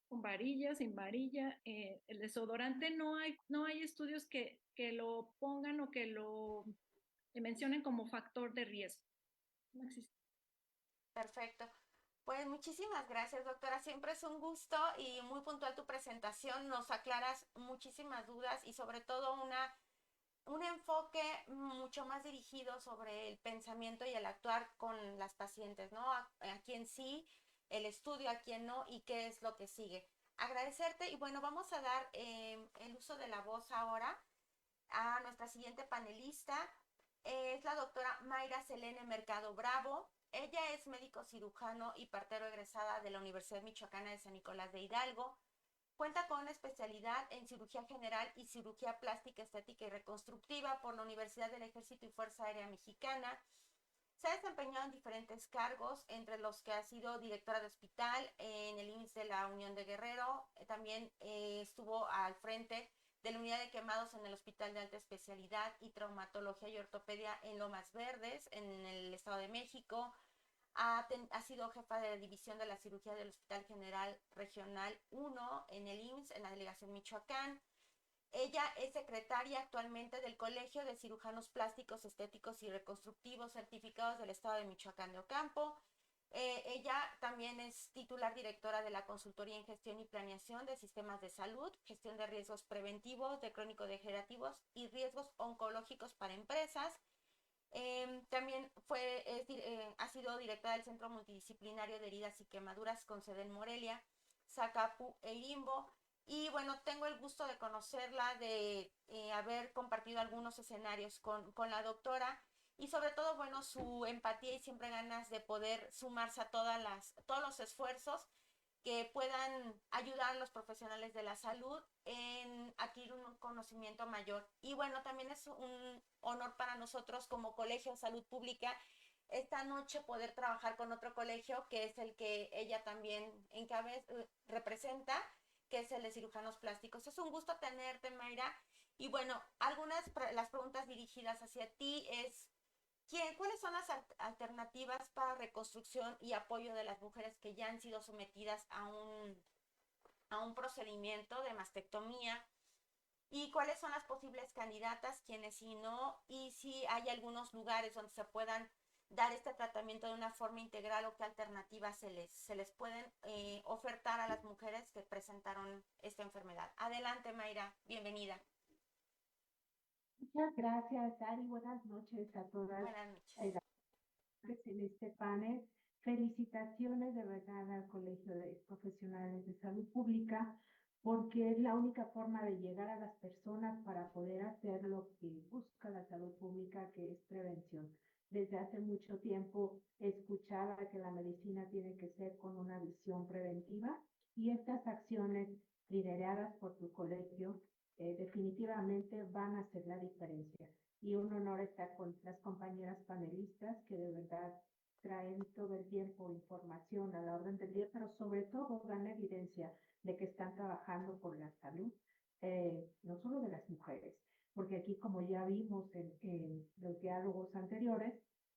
varilla, sin varilla, el desodorante, no hay estudios que lo pongan o que lo mencionen como factor de riesgo. No existe. Perfecto. Pues muchísimas gracias, doctora. Siempre es un gusto y muy puntual tu presentación. Nos aclaras muchísimas dudas y sobre todo un enfoque mucho más dirigido sobre el pensamiento y el actuar con las pacientes, ¿no? A quién sí, el estudio, a quién no y qué es lo que sigue. Agradecerte y bueno, vamos a dar el uso de la voz ahora a nuestra siguiente panelista. Es la doctora Mayra Selene Mercado Bravo. Ella es médico cirujano y partero egresada de la Universidad Michoacana de San Nicolás de Hidalgo. Cuenta con una especialidad en cirugía general y cirugía plástica, estética y reconstructiva por la Universidad del Ejército y Fuerza Aérea Mexicana. Se ha desempeñado en diferentes cargos, entre los que ha sido directora de hospital en el IMSS de la Unión de Guerrero. También estuvo al frente de la unidad de quemados en el Hospital de Alta Especialidad y Traumatología y Ortopedia en Lomas Verdes, en el Estado de México. Ha sido jefa de división de la cirugía del Hospital General Regional 1 en el IMSS, en la delegación Michoacán. Ella es secretaria actualmente del Colegio de Cirujanos Plásticos, Estéticos y Reconstructivos certificados del Estado de Michoacán de Ocampo. Ella también es titular directora de la Consultoría en Gestión y Planeación de Sistemas de Salud, Gestión de Riesgos Preventivos, de Crónico-Degenerativos y Riesgos Oncológicos para Empresas. También ha sido directora del Centro Multidisciplinario de Heridas y Quemaduras con sede en Morelia, Zacapu e Irimbo. Y bueno, tengo el gusto de conocerla, de haber compartido algunos escenarios con la doctora y sobre todo, bueno, su empatía y siempre ganas de poder sumarse a todos los esfuerzos que puedan ayudar a los profesionales de la salud en adquirir un conocimiento mayor. Y bueno, también es un honor para nosotros como Colegio de Salud Pública esta noche poder trabajar con otro colegio que es el que ella también representa, que es el de cirujanos plásticos. Es un gusto tenerte, Mayra. Y bueno, las preguntas dirigidas hacia ti es, ¿cuáles son las alternativas para reconstrucción y apoyo de las mujeres que ya han sido sometidas a un procedimiento de mastectomía? ¿Y cuáles son las posibles candidatas, quienes si no? Y si hay algunos lugares donde se puedan dar este tratamiento de una forma integral o qué alternativas se les pueden ofertar a las mujeres que presentaron esta enfermedad. Adelante, Mayra, bienvenida. Muchas gracias, Ari. Buenas noches a todas Buenas noches. En este panel. Felicitaciones de verdad al Colegio de Profesionales de Salud Pública, porque es la única forma de llegar a las personas para poder hacer lo que busca la salud pública, que es prevención. Desde hace mucho tiempo escuchaba que la medicina tiene que ser con una visión preventiva, y estas acciones lideradas por tu colegio definitivamente van a hacer la diferencia. Y un honor estar con las compañeras panelistas que de verdad traen todo el tiempo información a la orden del día, pero sobre todo dan evidencia de que están trabajando por la salud, no solo de las mujeres, porque aquí, como ya vimos en los diálogos anteriores,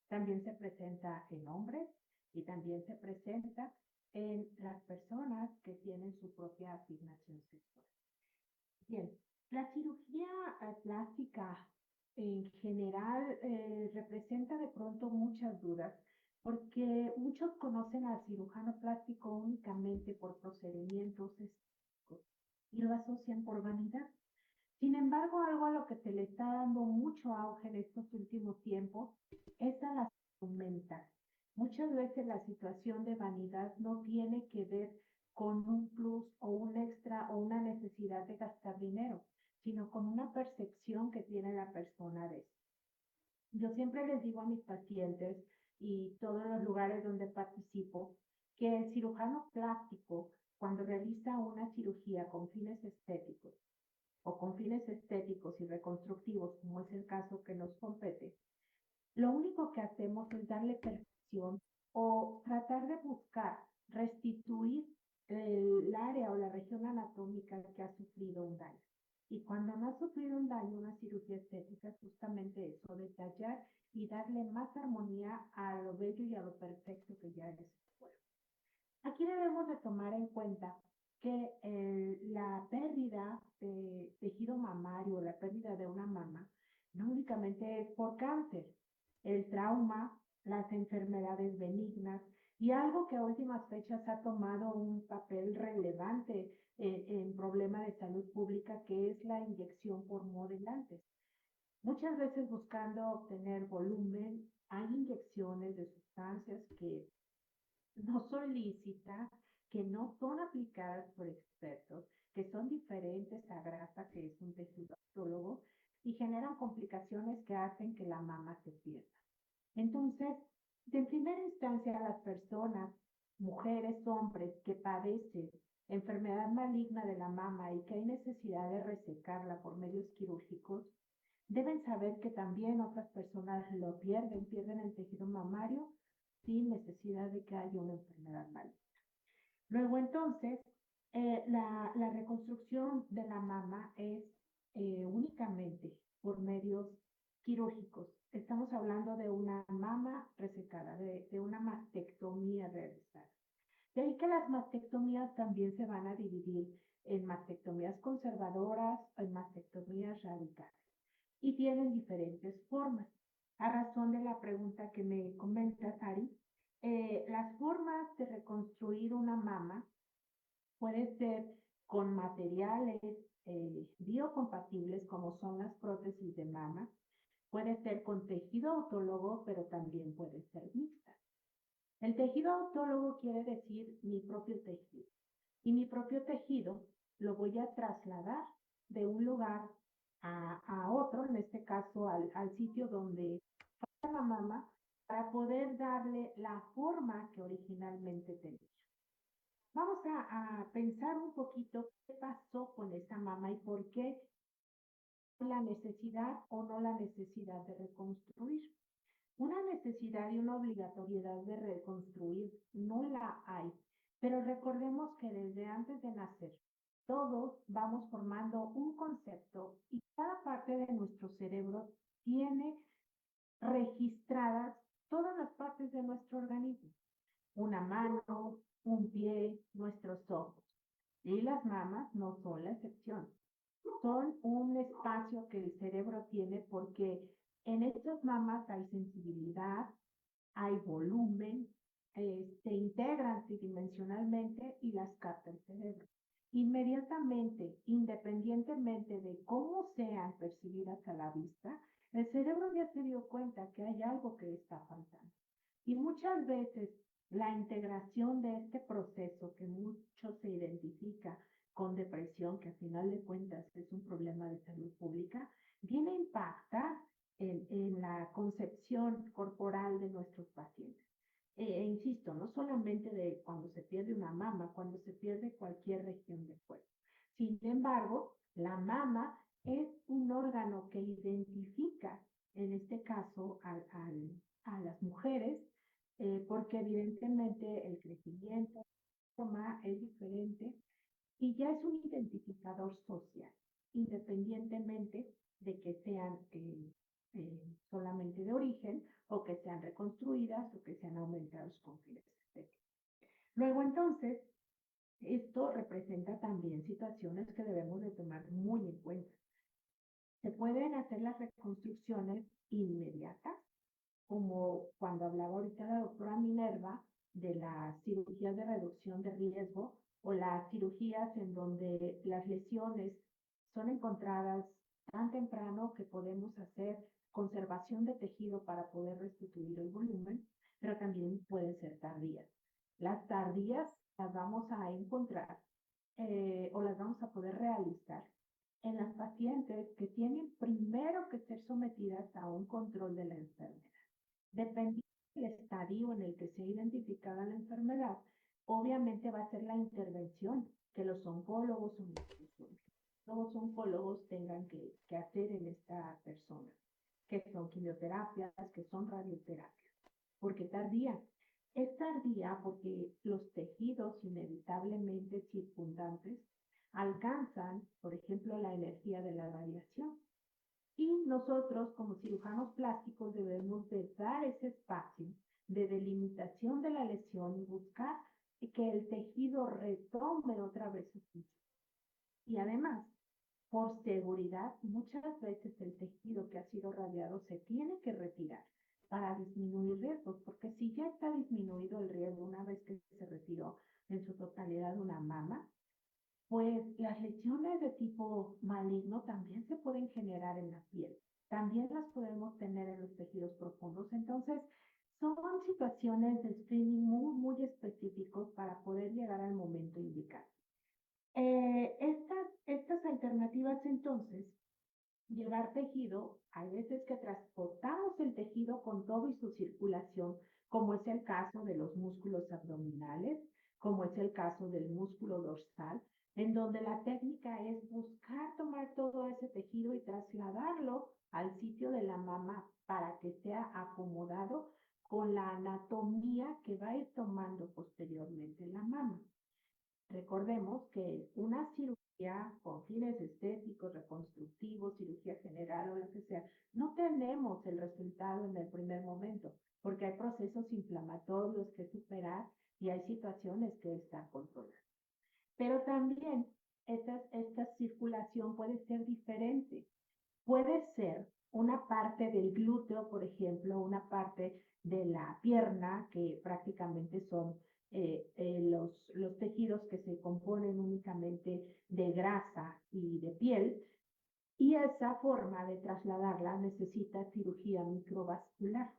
también se presenta en hombres y también se presenta en las personas que tienen su propia asignación sexual. Bien, la cirugía plástica en general representa de pronto muchas dudas, porque muchos conocen al cirujano plástico únicamente por procedimientos estéticos y lo asocian por vanidad. Sin embargo, algo a lo que se le está dando mucho auge en estos últimos tiempos es a la salud mental. Muchas veces la situación de vanidad no tiene que ver con un plus o un extra o una necesidad de gastar dinero, sino con una percepción que tiene la persona de eso. Yo siempre les digo a mis pacientes y todos los lugares donde participo que el cirujano plástico, cuando realiza una cirugía con fines estéticos o con fines estéticos y reconstructivos, como es el caso que nos compete, lo único que hacemos es darle perfección o tratar de buscar restituir el área o la región anatómica que ha sufrido un daño. Y cuando no ha sufrido un daño, una cirugía estética es justamente eso, detallar y darle más armonía a lo bello y a lo perfecto que ya es el cuerpo. Aquí debemos de tomar en cuenta que la pérdida de tejido mamario, la pérdida de una mama, no únicamente es por cáncer, el trauma, las enfermedades benignas y algo que a últimas fechas ha tomado un papel relevante en problemas de salud pública, que es la inyección por modelantes. Muchas veces buscando obtener volumen, hay inyecciones de sustancias que no son lícitas, que no son aplicadas por expertos, que son diferentes a grasa, que es un tejido autólogo, y generan complicaciones que hacen que la mama se pierda. Entonces, en primera instancia, las personas, mujeres, hombres, que padecen enfermedad maligna de la mama y que hay necesidad de resecarla por medios quirúrgicos, deben saber que también otras personas lo pierden el tejido mamario sin necesidad de que haya una enfermedad maligna. Luego, entonces, la reconstrucción de la mama es únicamente por medios quirúrgicos. Estamos hablando de una mama resecada, de una mastectomía realizada. De ahí que las mastectomías también se van a dividir en mastectomías conservadoras o en mastectomías radicales. Y tienen diferentes formas. A razón de la pregunta que me comentas, Ari, las formas de reconstruir una mama puede ser con materiales biocompatibles, como son las prótesis de mama, puede ser con tejido autólogo, pero también puede ser mixta. El tejido autólogo quiere decir mi propio tejido. Y mi propio tejido lo voy a trasladar de un lugar a otro, en este caso al sitio donde está la mama, para poder darle la forma que originalmente tenía. Vamos a pensar un poquito qué pasó con esa mama y por qué la necesidad o no la necesidad de reconstruir. Una necesidad y una obligatoriedad de reconstruir no la hay, pero recordemos que desde antes de nacer, todos vamos formando un concepto y cada parte de nuestro cerebro tiene registradas todas las partes de nuestro organismo. Una mano, un pie, nuestros ojos. Y las mamas no son la excepción. Son un espacio que el cerebro tiene porque en estas mamas hay sensibilidad, hay volumen, se integran tridimensionalmente y las capta el cerebro. Inmediatamente, independientemente de cómo sean percibidas a la vista, el cerebro ya se dio cuenta que hay algo que está faltando. Y muchas veces la integración de este proceso que mucho se identifica con depresión, que a final de cuentas es un problema de salud pública, viene a impactar en la concepción corporal de nuestros pacientes. Insisto, no solamente de cuando se pierde una mama, cuando se pierde cualquier región del cuerpo. Sin embargo, la mama es un órgano que identifica, en este caso, a las mujeres, porque evidentemente el crecimiento es diferente y ya es un identificador social, independientemente de que sean solamente de origen o que sean reconstruidas o que sean aumentados con fines estéticos. Luego entonces, esto representa también situaciones que debemos de tomar muy en cuenta. Se pueden hacer las reconstrucciones inmediatas, como cuando hablaba ahorita la doctora Minerva de las cirugías de reducción de riesgo o las cirugías en donde las lesiones son encontradas tan temprano que podemos hacer conservación de tejido para poder restituir el volumen, pero también pueden ser tardías. Las tardías las vamos a encontrar o las vamos a poder realizar en las pacientes que tienen primero que ser sometidas a un control de la enfermedad. Dependiendo del estadio en el que se ha identificado la enfermedad, obviamente va a ser la intervención que los oncólogos los oncólogos tengan que hacer en esta persona, que son quimioterapias, que son radioterapias. ¿Por qué tardía? Es tardía porque los tejidos inevitablemente circundantes alcanzan, por ejemplo, la energía de la radiación. Y nosotros, como cirujanos plásticos, debemos de dar ese espacio de delimitación de la lesión y buscar que el tejido retome otra vez su función. Y además, por seguridad, muchas veces el tejido que ha sido radiado se tiene que retirar para disminuir riesgos, porque si ya está disminuido el riesgo una vez que se retiró en su totalidad una mama, pues las lesiones de tipo maligno también se pueden generar en la piel. También las podemos tener en los tejidos profundos. Entonces, son situaciones de screening muy específicos para poder llegar al momento indicado. Estas alternativas, entonces, llevar tejido, hay veces que transportamos el tejido con todo y su circulación, como es el caso de los músculos abdominales, como es el caso del músculo dorsal, en donde la técnica es buscar tomar todo ese tejido y trasladarlo al sitio de la mama para que sea acomodado con la anatomía que va a ir tomando posteriormente la mama. Recordemos que una cirugía con fines estéticos, reconstructivos, cirugía general o lo que sea, no tenemos el resultado en el primer momento, porque hay procesos inflamatorios que superar y hay situaciones que están controladas. Pero también esta circulación puede ser diferente. Puede ser una parte del glúteo, por ejemplo, una parte de la pierna, que prácticamente son los tejidos que se componen únicamente de grasa y de piel, y esa forma de trasladarla necesita cirugía microvascular.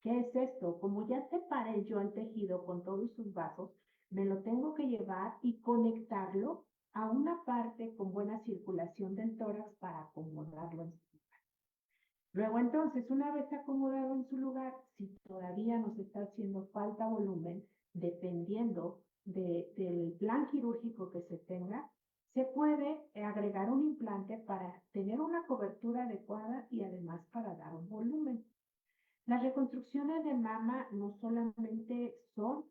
¿Qué es esto? Como ya separé yo el tejido con todos sus vasos, me lo tengo que llevar y conectarlo a una parte con buena circulación del tórax para acomodarlo en su lugar. Luego entonces, una vez acomodado en su lugar, si todavía nos está haciendo falta volumen, dependiendo del plan quirúrgico que se tenga, se puede agregar un implante para tener una cobertura adecuada y además para dar un volumen. Las reconstrucciones de mama no solamente son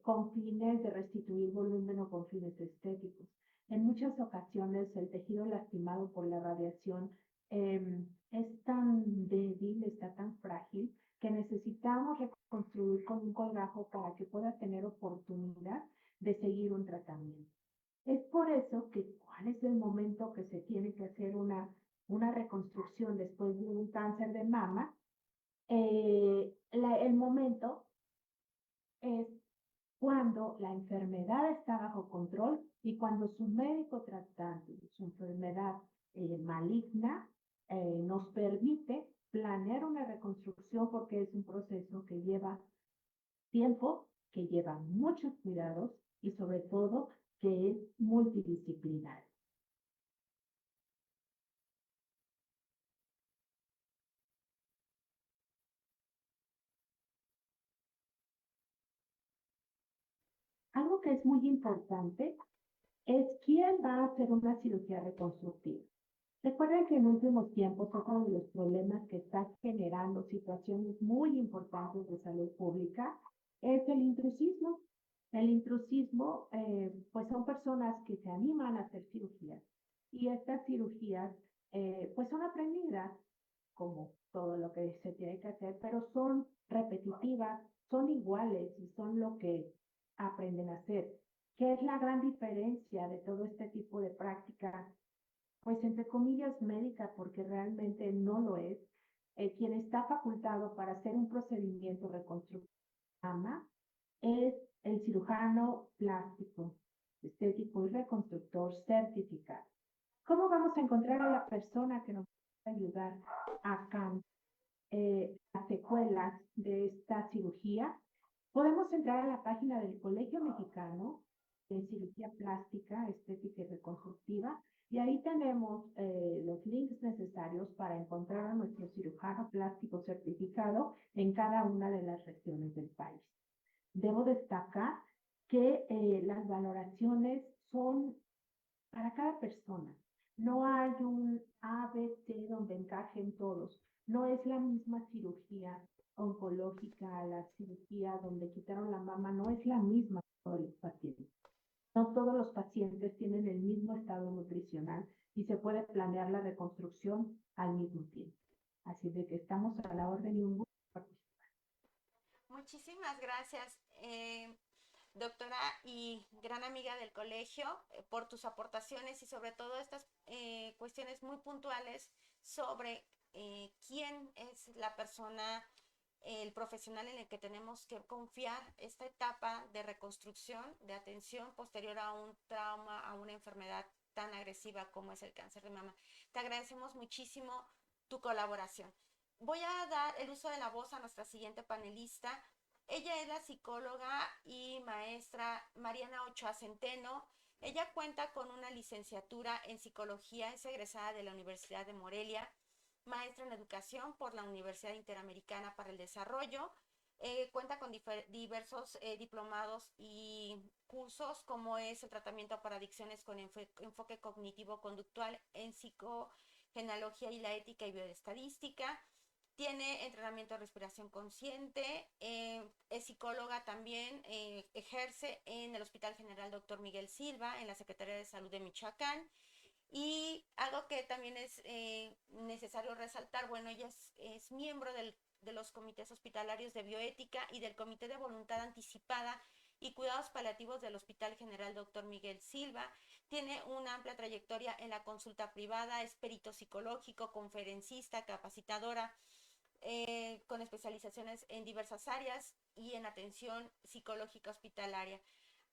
con fines de restituir volumen o con fines estéticos. En muchas ocasiones el tejido lastimado por la radiación es tan débil, está tan frágil, que necesitamos reconstruir con un colgajo para que pueda tener oportunidad de seguir un tratamiento. Es por eso que cuál es el momento que se tiene que hacer una reconstrucción después de un cáncer de mama. El momento es cuando la enfermedad está bajo control y cuando su médico tratante, su enfermedad maligna, nos permite planear una reconstrucción, porque es un proceso que lleva tiempo, que lleva muchos cuidados y sobre todo que es multidisciplinario. Algo que es muy importante es quién va a hacer una cirugía reconstructiva. Recuerden que en últimos tiempos uno de los problemas que está generando situaciones muy importantes de salud pública es el intrusismo. El intrusismo, pues son personas que se animan a hacer cirugías y estas cirugías, pues son aprendidas como todo lo que se tiene que hacer, pero son repetitivas, son iguales y son lo que aprenden a hacer. ¿Qué es la gran diferencia de todo este tipo de práctica? Pues entre comillas médica, porque realmente no lo es. Quien está facultado para hacer un procedimiento reconstructivo es el cirujano plástico, estético y reconstructor certificado. ¿Cómo vamos a encontrar a la persona que nos va a ayudar a cambiar las secuelas de esta cirugía? Podemos entrar a la página del Colegio Mexicano de Cirugía Plástica, Estética y Reconstructiva, y ahí tenemos los links necesarios para encontrar a nuestro cirujano plástico certificado en cada una de las regiones del país. Debo destacar que las valoraciones son para cada persona. No hay un ABC donde encajen todos. No es la misma cirugía oncológica, la cirugía donde quitaron la mama, no es la misma para todos los pacientes. No todos los pacientes tienen el mismo estado nutricional y se puede planear la reconstrucción al mismo tiempo. Así de que estamos a la orden y un gusto participar. Muchísimas gracias, doctora y gran amiga del colegio, por tus aportaciones y sobre todo estas cuestiones muy puntuales sobre quién es la persona, el profesional en el que tenemos que confiar esta etapa de reconstrucción, de atención posterior a un trauma, a una enfermedad tan agresiva como es el cáncer de mama. Te agradecemos muchísimo tu colaboración. Voy a dar el uso de la voz a nuestra siguiente panelista. Ella es la psicóloga y maestra Mariana Ochoa Centeno. Ella cuenta con una licenciatura en psicología, es egresada de la Universidad de Morelia, maestra en educación por la Universidad Interamericana para el Desarrollo. Cuenta con diversos diplomados y cursos, como es el tratamiento para adicciones con enfoque cognitivo-conductual en psicogenealogía y la ética y bioestadística. Tiene entrenamiento de respiración consciente, es psicóloga también, ejerce en el Hospital General Dr. Miguel Silva, en la Secretaría de Salud de Michoacán. Y algo que también es necesario resaltar, bueno, ella es miembro de los comités hospitalarios de bioética y del Comité de Voluntad Anticipada y Cuidados Paliativos del Hospital General Dr. Miguel Silva. Tiene una amplia trayectoria en la consulta privada, es perito psicológico, conferencista, capacitadora, con especializaciones en diversas áreas y en atención psicológica hospitalaria.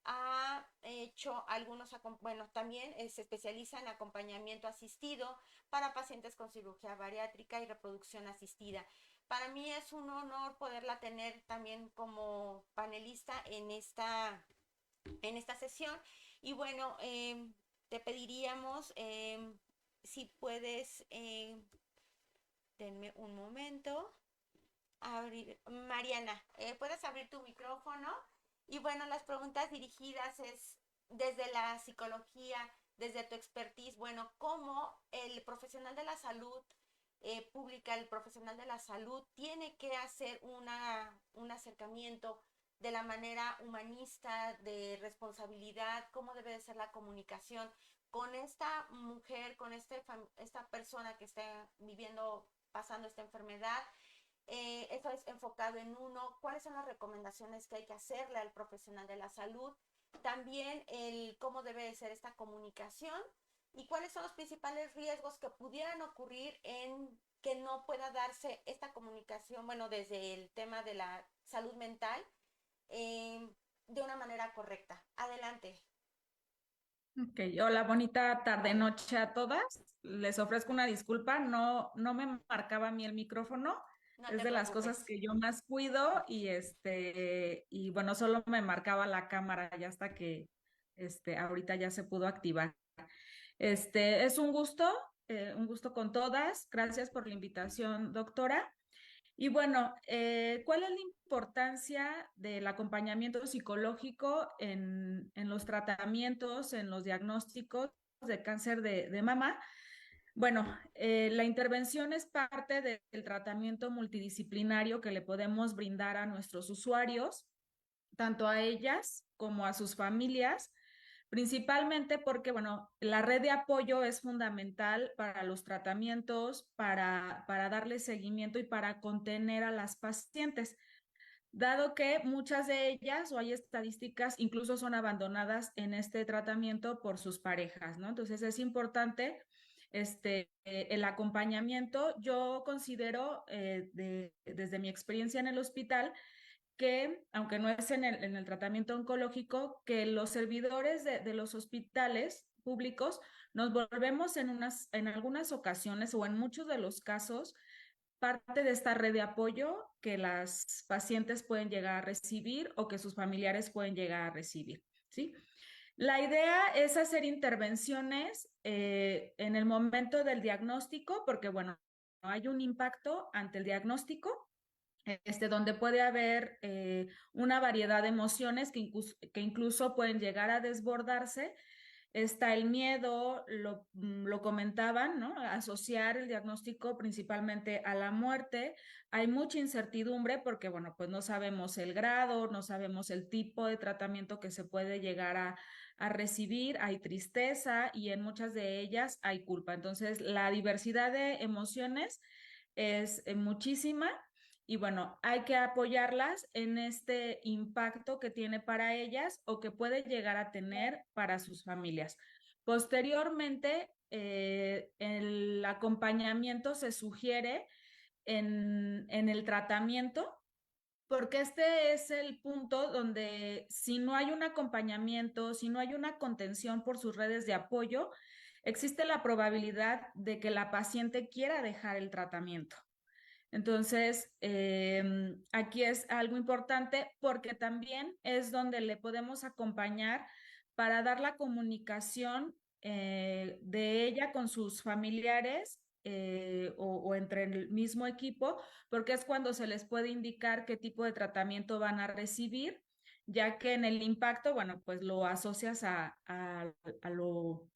Ha hecho algunos, bueno, también se especializa en acompañamiento asistido para pacientes con cirugía bariátrica y reproducción asistida. Para mí es un honor poderla tener también como panelista en esta sesión. Y bueno, te pediríamos si puedes, denme un momento, abrir, Mariana, puedes abrir tu micrófono. Y bueno, las preguntas dirigidas es desde la psicología, desde tu expertise, bueno, cómo el profesional de la salud pública, el profesional de la salud tiene que hacer un acercamiento de la manera humanista, de responsabilidad, cómo debe de ser la comunicación con esta mujer, con esta persona que está viviendo, pasando esta enfermedad. Eso es enfocado en uno, cuáles son las recomendaciones que hay que hacerle al profesional de la salud, también el cómo debe de ser esta comunicación y cuáles son los principales riesgos que pudieran ocurrir en que no pueda darse esta comunicación, bueno, desde el tema de la salud mental, de una manera correcta. Adelante. Ok, hola, bonita tarde, noche a todas. Les ofrezco una disculpa, no me marcaba a mí el micrófono. No Es te de las cosas preocupes. que yo más cuido y bueno, solo me marcaba la cámara ya hasta que ahorita ya se pudo activar. Es un gusto con todas. Gracias por la invitación, doctora. Y bueno, ¿cuál es la importancia del acompañamiento psicológico en los tratamientos, en los diagnósticos de cáncer de mama? Bueno, la intervención es parte del tratamiento multidisciplinario que le podemos brindar a nuestros usuarios, tanto a ellas como a sus familias, principalmente porque, bueno, la red de apoyo es fundamental para los tratamientos, para darle seguimiento y para contener a las pacientes, dado que muchas de ellas, o hay estadísticas, incluso son abandonadas en este tratamiento por sus parejas, ¿no? Entonces es importante el acompañamiento. Yo considero, desde mi experiencia en el hospital, que, aunque no es en el tratamiento oncológico, que los servidores de los hospitales públicos nos volvemos en algunas ocasiones o en muchos de los casos parte de esta red de apoyo que las pacientes pueden llegar a recibir o que sus familiares pueden llegar a recibir, ¿sí? La idea es hacer intervenciones en el momento del diagnóstico, porque, bueno, hay un impacto ante el diagnóstico, donde puede haber una variedad de emociones que incluso pueden llegar a desbordarse. Está el miedo, lo comentaban, ¿no? Asociar el diagnóstico principalmente a la muerte. Hay mucha incertidumbre porque, bueno, pues no sabemos el grado, no sabemos el tipo de tratamiento que se puede llegar a recibir. Hay tristeza y en muchas de ellas hay culpa. Entonces, la diversidad de emociones es muchísima. Y bueno, hay que apoyarlas en este impacto que tiene para ellas o que puede llegar a tener para sus familias. Posteriormente, el acompañamiento se sugiere en el tratamiento, porque este es el punto donde si no hay un acompañamiento, si no hay una contención por sus redes de apoyo, existe la probabilidad de que la paciente quiera dejar el tratamiento. Entonces, aquí es algo importante porque también es donde le podemos acompañar para dar la comunicación de ella con sus familiares o entre el mismo equipo, porque es cuando se les puede indicar qué tipo de tratamiento van a recibir, ya que en el impacto, bueno, pues lo asocias a lo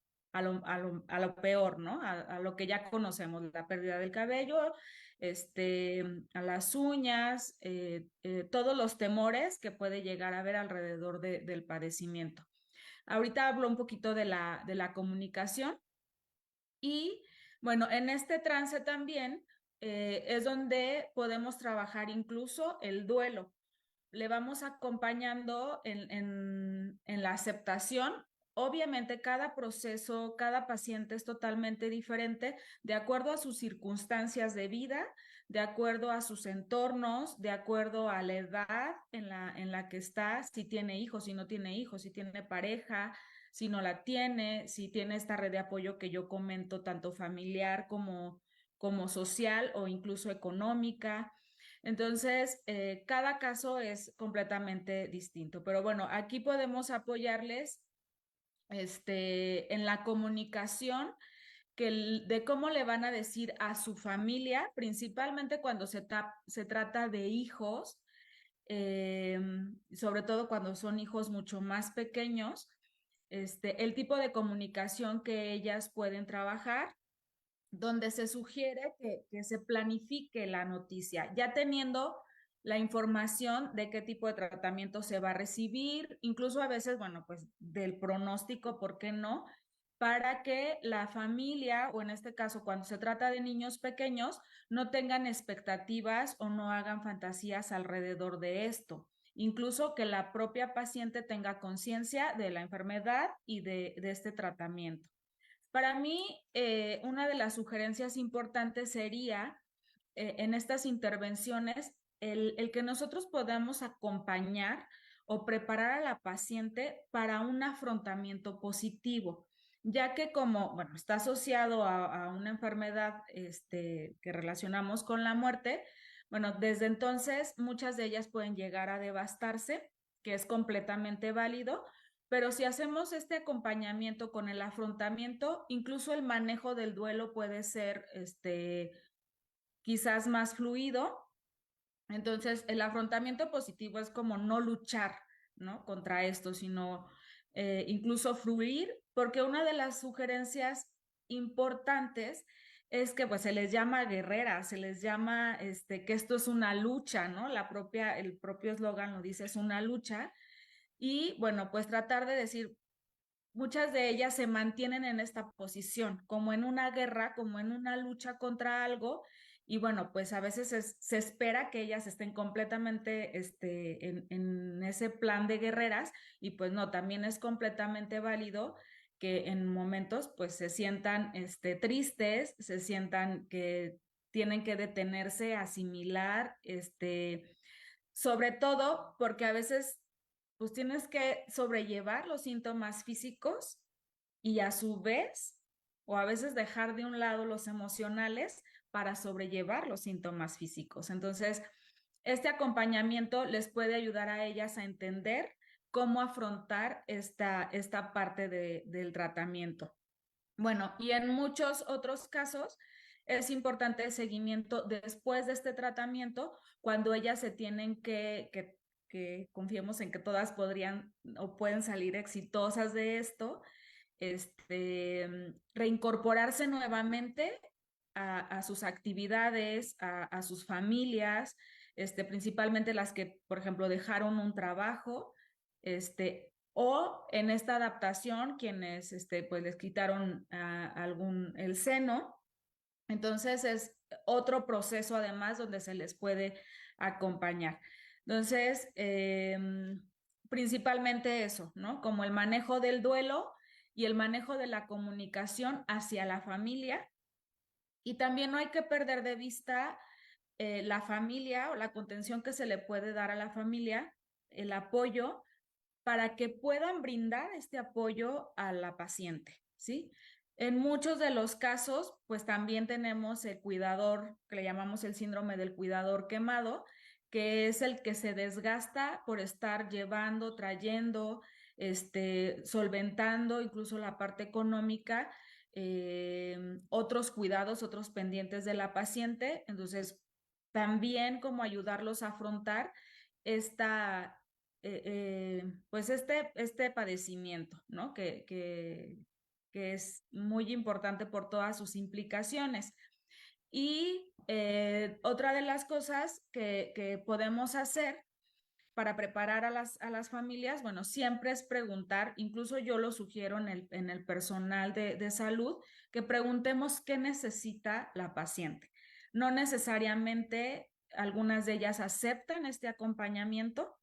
peor, ¿no? A lo que ya conocemos, la pérdida del cabello, a las uñas, todos los temores que puede llegar a haber alrededor del padecimiento. Ahorita hablo un poquito de la comunicación y, bueno, en este trance también es donde podemos trabajar incluso el duelo. Le vamos acompañando en la aceptación. Obviamente cada proceso, cada paciente es totalmente diferente de acuerdo a sus circunstancias de vida, de acuerdo a sus entornos, de acuerdo a la edad en la que está, si tiene hijos, si no tiene hijos, si tiene pareja, si no la tiene, si tiene esta red de apoyo que yo comento, tanto familiar como social o incluso económica. Entonces, cada caso es completamente distinto. Pero bueno, aquí podemos apoyarles en la comunicación de cómo le van a decir a su familia, principalmente cuando se trata de hijos, sobre todo cuando son hijos mucho más pequeños, el tipo de comunicación que ellas pueden trabajar, donde se sugiere que se planifique la noticia, ya teniendo la información de qué tipo de tratamiento se va a recibir, incluso a veces, bueno, pues del pronóstico, ¿por qué no? Para que la familia, o en este caso cuando se trata de niños pequeños, no tengan expectativas o no hagan fantasías alrededor de esto. Incluso que la propia paciente tenga conciencia de la enfermedad y de este tratamiento. Para mí, una de las sugerencias importantes sería en estas intervenciones el que nosotros podamos acompañar o preparar a la paciente para un afrontamiento positivo, ya que como, bueno, está asociado a una enfermedad que relacionamos con la muerte, bueno, desde entonces muchas de ellas pueden llegar a devastarse, que es completamente válido, pero si hacemos este acompañamiento con el afrontamiento, incluso el manejo del duelo puede ser quizás más fluido. Entonces, el afrontamiento positivo es como no luchar, ¿no? Contra esto, sino incluso fluir, porque una de las sugerencias importantes es que pues se les llama guerreras, se les llama que esto es una lucha, ¿no? El propio eslogan lo dice, es una lucha. Y bueno, pues tratar de decir, muchas de ellas se mantienen en esta posición, como en una guerra, como en una lucha contra algo, y bueno, pues a veces se espera que ellas estén completamente en ese plan de guerreras, y pues no, también es completamente válido que en momentos pues se sientan tristes, se sientan que tienen que detenerse, asimilar, sobre todo porque a veces pues tienes que sobrellevar los síntomas físicos y a su vez, o a veces dejar de un lado los emocionales para sobrellevar los síntomas físicos. Entonces, este acompañamiento les puede ayudar a ellas a entender cómo afrontar esta parte del tratamiento. Bueno, y en muchos otros casos es importante el seguimiento después de este tratamiento, cuando ellas se tienen que confiemos en que todas podrían o pueden salir exitosas de esto, reincorporarse nuevamente a sus actividades, a sus familias, principalmente las que, por ejemplo, dejaron un trabajo, o en esta adaptación, quienes pues les quitaron el seno. Entonces es otro proceso además donde se les puede acompañar. Entonces, principalmente eso, ¿no? Como el manejo del duelo y el manejo de la comunicación hacia la familia. Y también no hay que perder de vista la familia o la contención que se le puede dar a la familia, el apoyo para que puedan brindar este apoyo a la paciente, ¿sí? En muchos de los casos, pues también tenemos el cuidador, que le llamamos el síndrome del cuidador quemado, que es el que se desgasta por estar llevando, trayendo, solventando incluso la parte económica, otros cuidados, otros pendientes de la paciente. Entonces, también como ayudarlos a afrontar pues este padecimiento, ¿no? Que es muy importante por todas sus implicaciones. Y otra de las cosas que podemos hacer para preparar a las familias, bueno, siempre es preguntar, incluso yo lo sugiero en el personal de salud, que preguntemos qué necesita la paciente. No necesariamente algunas de ellas aceptan este acompañamiento,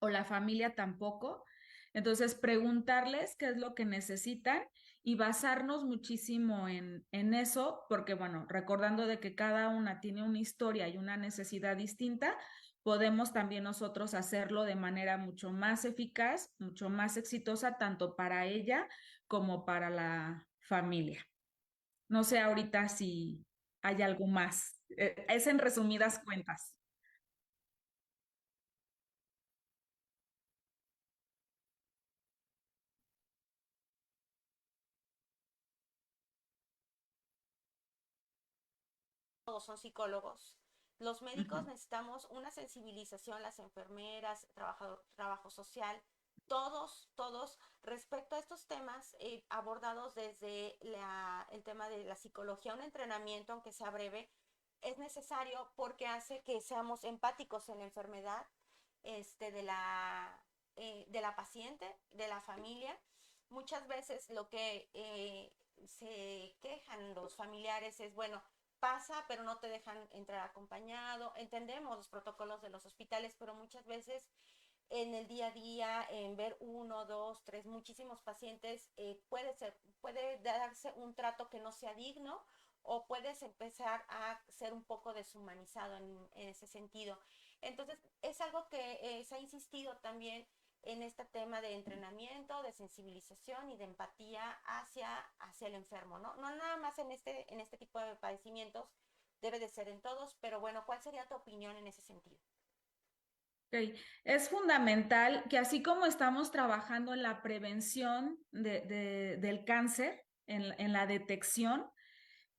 o la familia tampoco. Entonces, preguntarles qué es lo que necesitan y basarnos muchísimo en eso, porque bueno, recordando de que cada una tiene una historia y una necesidad distinta, podemos también nosotros hacerlo de manera mucho más eficaz, mucho más exitosa, tanto para ella como para la familia. No sé ahorita si hay algo más Es en resumidas cuentas. Todos son psicólogos. Los médicos Ujú. necesitamos una sensibilización, las enfermeras, trabajo social, todos, respecto a estos temas abordados desde el tema de la psicología, un entrenamiento, aunque sea breve, es necesario porque hace que seamos empáticos en la enfermedad de la paciente, de la familia. Muchas veces lo que se quejan los familiares es, bueno, pasa, pero no te dejan entrar acompañado. Entendemos los protocolos de los hospitales, pero muchas veces en el día a día, en ver uno, dos, tres, muchísimos pacientes, puede darse un trato que no sea digno o puedes empezar a ser un poco deshumanizado en ese sentido. Entonces, es algo que se ha insistido también en este tema de entrenamiento, de sensibilización y de empatía hacia el enfermo, ¿no? No nada más en este tipo de padecimientos, debe de ser en todos, pero bueno, ¿cuál sería tu opinión en ese sentido? Ok. Es fundamental que así como estamos trabajando en la prevención del cáncer, en la detección,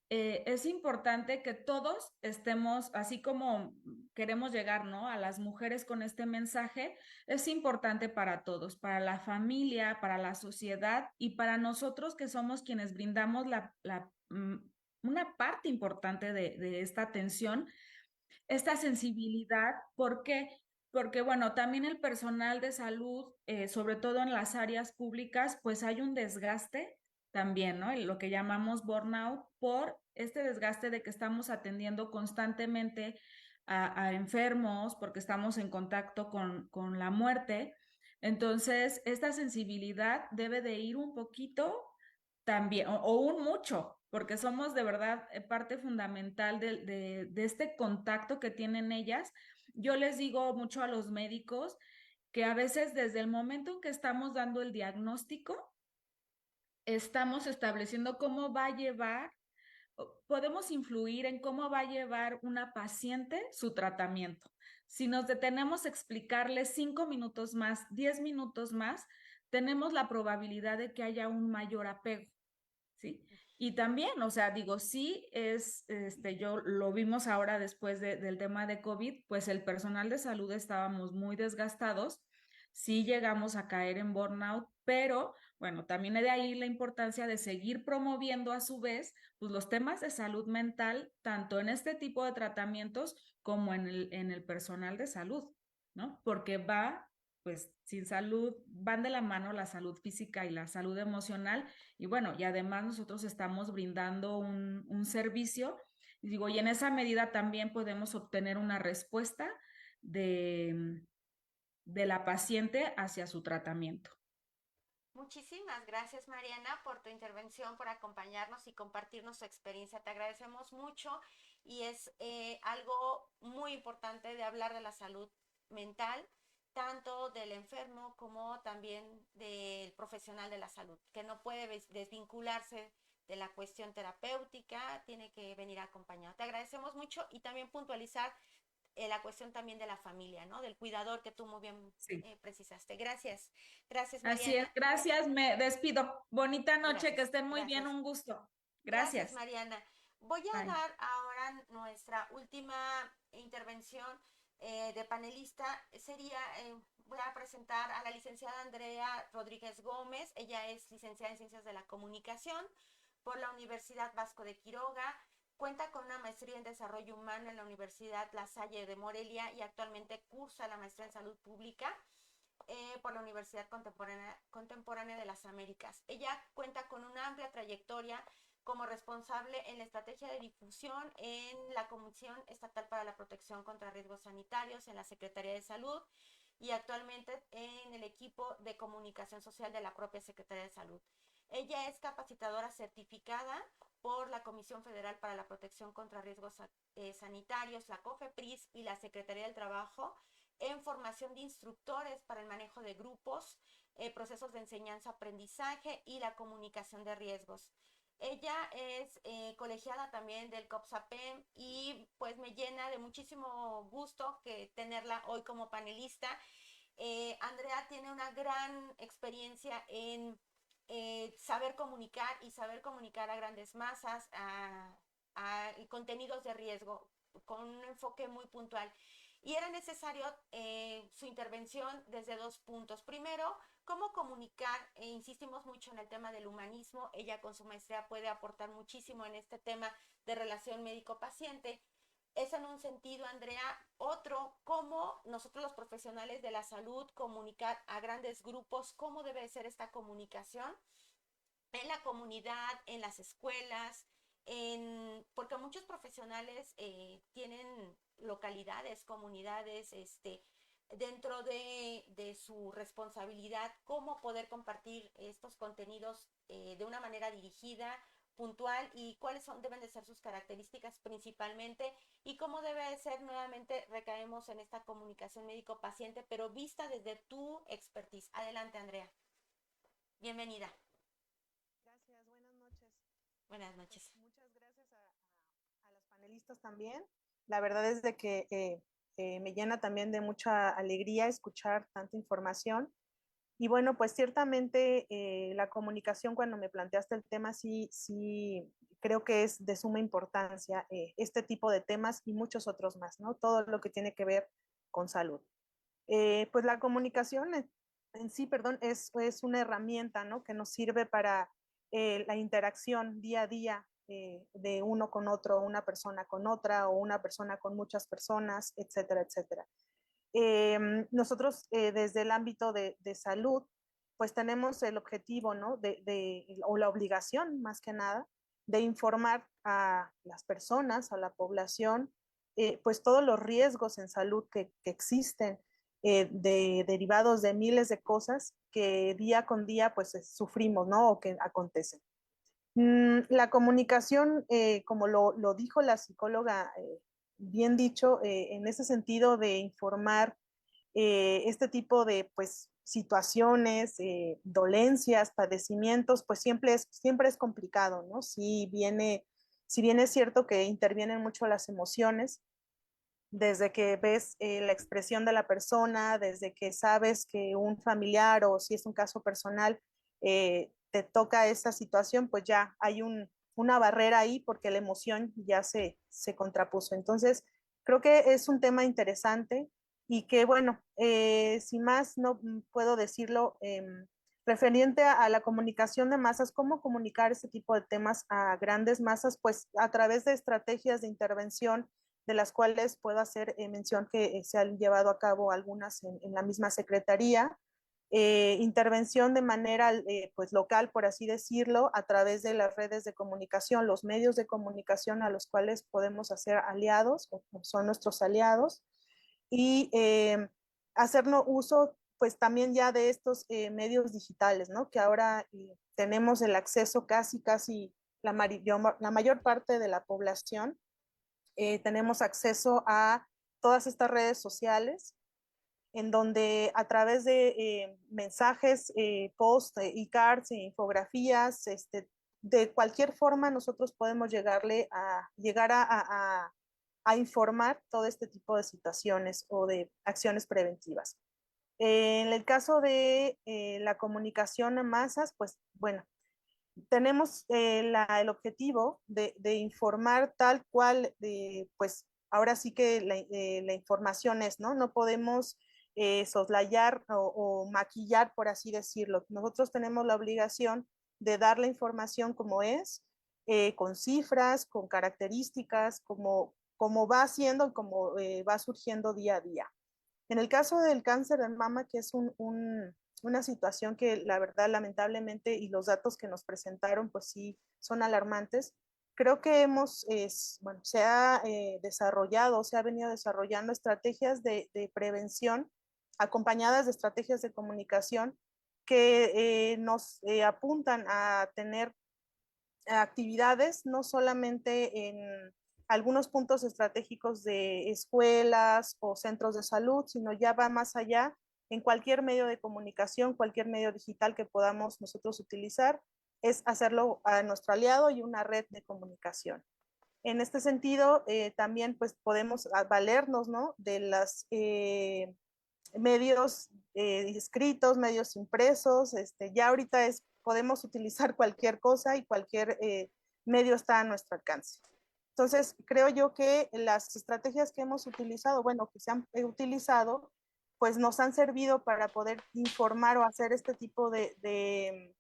es importante que todos estemos, así como queremos llegar, ¿no? A las mujeres con este mensaje, es importante para todos, para la familia, para la sociedad y para nosotros que somos quienes brindamos una parte importante de esta atención, esta sensibilidad. ¿Por qué? Porque, bueno, también el personal de salud, sobre todo en las áreas públicas, pues hay un desgaste también, ¿no? Lo que llamamos burnout por este desgaste de que estamos atendiendo constantemente a enfermos, porque estamos en contacto con la muerte. Entonces, esta sensibilidad debe de ir un poquito también, o un mucho, porque somos de verdad parte fundamental de este contacto que tienen ellas. Yo les digo mucho a los médicos que a veces desde el momento en que estamos dando el diagnóstico, estamos estableciendo cómo va a llevar, podemos influir en cómo va a llevar una paciente su tratamiento. Si nos detenemos a explicarle 5 minutos más, 10 minutos más, tenemos la probabilidad de que haya un mayor apego. ¿Sí? Y también, o sea, digo, sí yo lo vimos ahora después del tema de COVID, pues el personal de salud estábamos muy desgastados, sí llegamos a caer en burnout, pero bueno, también de ahí la importancia de seguir promoviendo a su vez, pues los temas de salud mental, tanto en este tipo de tratamientos como en el personal de salud, ¿no? Porque pues sin salud, van de la mano la salud física y la salud emocional y bueno, y además nosotros estamos brindando un servicio, y digo, y en esa medida también podemos obtener una respuesta de, de la paciente hacia su tratamiento. Muchísimas gracias, Mariana, por tu intervención, por acompañarnos y compartirnos su experiencia. Te agradecemos mucho y es algo muy importante de hablar de la salud mental, tanto del enfermo como también del profesional de la salud, que no puede desvincularse de la cuestión terapéutica, tiene que venir acompañado. Te agradecemos mucho y también puntualizar la cuestión también de la familia, ¿no? Del cuidador que tú muy bien Sí. precisaste. Gracias. Gracias, Así es, Mariana. gracias, me despido. Bonita noche, que Gracias, estén muy bien, gracias. un gusto. Gracias, Gracias. Mariana. Voy a Bye. dar ahora nuestra última intervención de panelista. Voy a presentar a la licenciada Andrea Rodríguez Gómez. Ella es licenciada en Ciencias de la Comunicación por la Universidad Vasco de Quiroga. Cuenta con una maestría en Desarrollo Humano en la Universidad La Salle de Morelia y actualmente cursa la maestría en Salud Pública por la Universidad Contemporánea de las Américas. Ella cuenta con una amplia trayectoria como responsable en la estrategia de difusión en la Comisión Estatal para la Protección contra Riesgos Sanitarios en la Secretaría de Salud y actualmente en el equipo de comunicación social de la propia Secretaría de Salud. Ella es capacitadora certificada por la Comisión Federal para la Protección contra Riesgos Sanitarios, la COFEPRIS y la Secretaría del Trabajo en formación de instructores para el manejo de grupos, procesos de enseñanza-aprendizaje y la comunicación de riesgos. Ella es colegiada también del COPSAPEM y pues me llena de muchísimo gusto que tenerla hoy como panelista. Andrea tiene una gran experiencia en saber comunicar y saber comunicar a grandes masas, a contenidos de riesgo, con un enfoque muy puntual. Y era necesario su intervención desde dos puntos. Primero, cómo comunicar, insistimos mucho en el tema del humanismo, ella con su maestría puede aportar muchísimo en este tema de relación médico-paciente. Eso en un sentido, Andrea. Otro, cómo nosotros los profesionales de la salud comunicar a grandes grupos, cómo debe ser esta comunicación en la comunidad, en las escuelas, porque muchos profesionales tienen localidades, comunidades, dentro de su responsabilidad, cómo poder compartir estos contenidos de una manera dirigida, puntual, y cuáles deben de ser sus características principalmente, y cómo debe de ser, nuevamente recaemos en esta comunicación médico-paciente, pero vista desde tu expertise. Adelante, Andrea. Bienvenida. Gracias, buenas noches. Buenas noches. Pues muchas gracias a los panelistas también. La verdad es de que me llena también de mucha alegría escuchar tanta información. Y bueno, pues ciertamente la comunicación, cuando me planteaste el tema, sí creo que es de suma importancia este tipo de temas y muchos otros más, ¿no? Todo lo que tiene que ver con salud. Pues la comunicación en sí, perdón, es una herramienta, ¿no? Que nos sirve para la interacción día a día de uno con otro, una persona con otra o una persona con muchas personas, etcétera, etcétera. Nosotros desde el ámbito de salud, pues tenemos el objetivo, ¿no? O la obligación, más que nada, de informar a las personas, a la población, pues todos los riesgos en salud que existen, derivados de miles de cosas que día con día pues sufrimos, ¿no? O que acontecen. La comunicación, como lo dijo la psicóloga, bien dicho, en ese sentido de informar este tipo de pues, situaciones, dolencias, padecimientos, pues siempre es complicado, ¿no? Si bien es cierto que intervienen mucho las emociones, desde que ves la expresión de la persona, desde que sabes que un familiar o si es un caso personal te toca esa situación, pues ya hay una barrera ahí porque la emoción ya se contrapuso. Entonces, creo que es un tema interesante y que, bueno, sin más no puedo decirlo, referente a la comunicación de masas, cómo comunicar este tipo de temas a grandes masas, pues a través de estrategias de intervención de las cuales puedo hacer mención que se han llevado a cabo algunas en la misma secretaría, intervención de manera pues local, por así decirlo, a través de las redes de comunicación, los medios de comunicación a los cuales podemos hacer aliados, o son nuestros aliados, y hacernos uso pues también ya de estos medios digitales, ¿no? Que ahora tenemos el acceso casi la mayor parte de la población tenemos acceso a todas estas redes sociales, en donde a través de mensajes, posts, e-cards, infografías, de cualquier forma nosotros podemos llegar a informar todo este tipo de situaciones o de acciones preventivas. En el caso de la comunicación en masas, pues bueno, tenemos el objetivo de informar tal cual, pues ahora sí que la información es, ¿no? No podemos soslayar o maquillar, por así decirlo. Nosotros tenemos la obligación de dar la información como es, con cifras, con características, como va haciendo y como va surgiendo día a día. En el caso del cáncer de mama, que es una situación que la verdad lamentablemente y los datos que nos presentaron pues sí son alarmantes, creo que bueno, se ha desarrollado, se ha venido desarrollando estrategias de prevención acompañadas de estrategias de comunicación que nos apuntan a tener actividades no solamente en algunos puntos estratégicos de escuelas o centros de salud, sino ya va más allá en cualquier medio de comunicación, cualquier medio digital que podamos nosotros utilizar, es hacerlo a nuestro aliado y una red de comunicación. En este sentido, también pues podemos valernos, ¿no?, de los medios escritos, medios impresos. Ya ahorita podemos utilizar cualquier cosa y cualquier medio está a nuestro alcance. Entonces, creo yo que las estrategias que hemos utilizado, bueno, que se han utilizado, pues nos han servido para poder informar o hacer este tipo de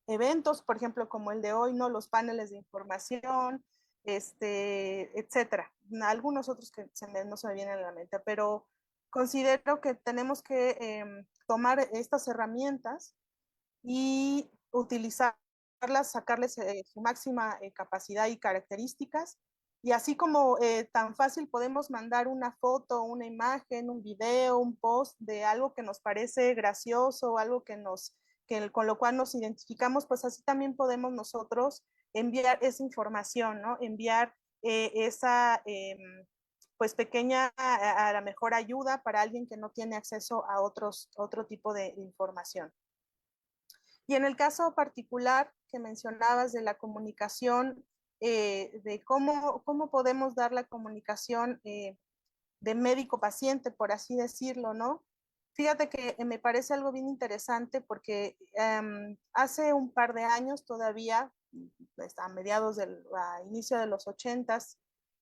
eventos, por ejemplo, como el de hoy, ¿no? Los paneles de información, etcétera. Algunos otros que no se me vienen a la mente, pero considero que tenemos que tomar estas herramientas y utilizarlas, sacarles su máxima capacidad y características. Y así como tan fácil podemos mandar una foto, una imagen, un video, un post de algo que nos parece gracioso, algo con lo cual nos identificamos, pues así también podemos nosotros enviar esa información, ¿no? Enviar esa pues pequeña, a la mejor ayuda para alguien que no tiene acceso a otro tipo de información. Y en el caso particular que mencionabas de la comunicación, de cómo podemos dar la comunicación de médico-paciente, por así decirlo, ¿no? Fíjate que me parece algo bien interesante porque hace un par de años todavía, a mediados a inicio de los 80s,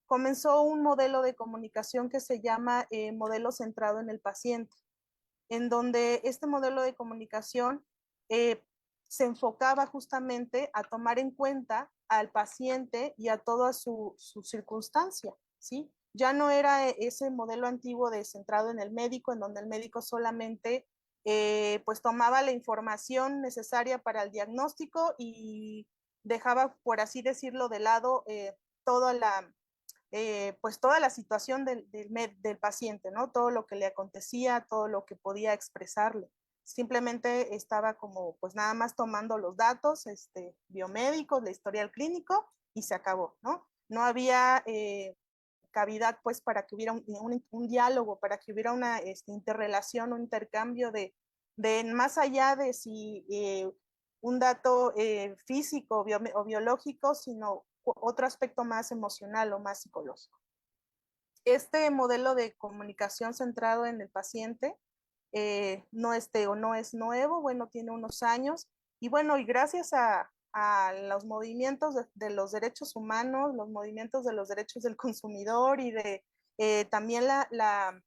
comenzó un modelo de comunicación que se llama modelo centrado en el paciente, en donde este modelo de comunicación se enfocaba justamente a tomar en cuenta al paciente y a toda su circunstancia, ¿sí? Ya no era ese modelo antiguo de centrado en el médico, en donde el médico solamente pues tomaba la información necesaria para el diagnóstico y dejaba, por así decirlo, de lado toda la situación del paciente, ¿no? Todo lo que le acontecía, todo lo que podía expresarle. Simplemente estaba como, pues nada más tomando los datos biomédicos, la historial clínico y se acabó, ¿no? No había cavidad, pues, para que hubiera un diálogo, para que hubiera una interrelación, un intercambio de más allá de si un dato físico o biológico, sino otro aspecto más emocional o más psicológico. Este modelo de comunicación centrado en el paciente no es nuevo, bueno, tiene unos años, y bueno, y gracias a los movimientos de los derechos humanos, los movimientos de los derechos del consumidor y de también la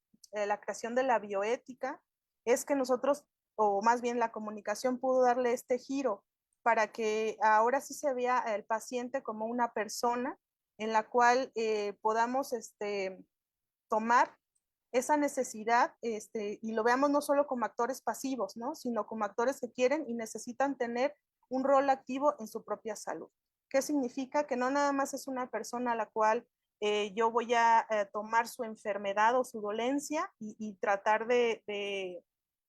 creación de la bioética, es que nosotros, o más bien la comunicación pudo darle este giro para que ahora sí se vea el paciente como una persona en la cual podamos tomar esa necesidad y lo veamos no solo como actores pasivos, ¿no?, sino como actores que quieren y necesitan tener un rol activo en su propia salud. ¿Qué significa? Que no nada más es una persona a la cual yo voy a tomar su enfermedad o su dolencia y tratar de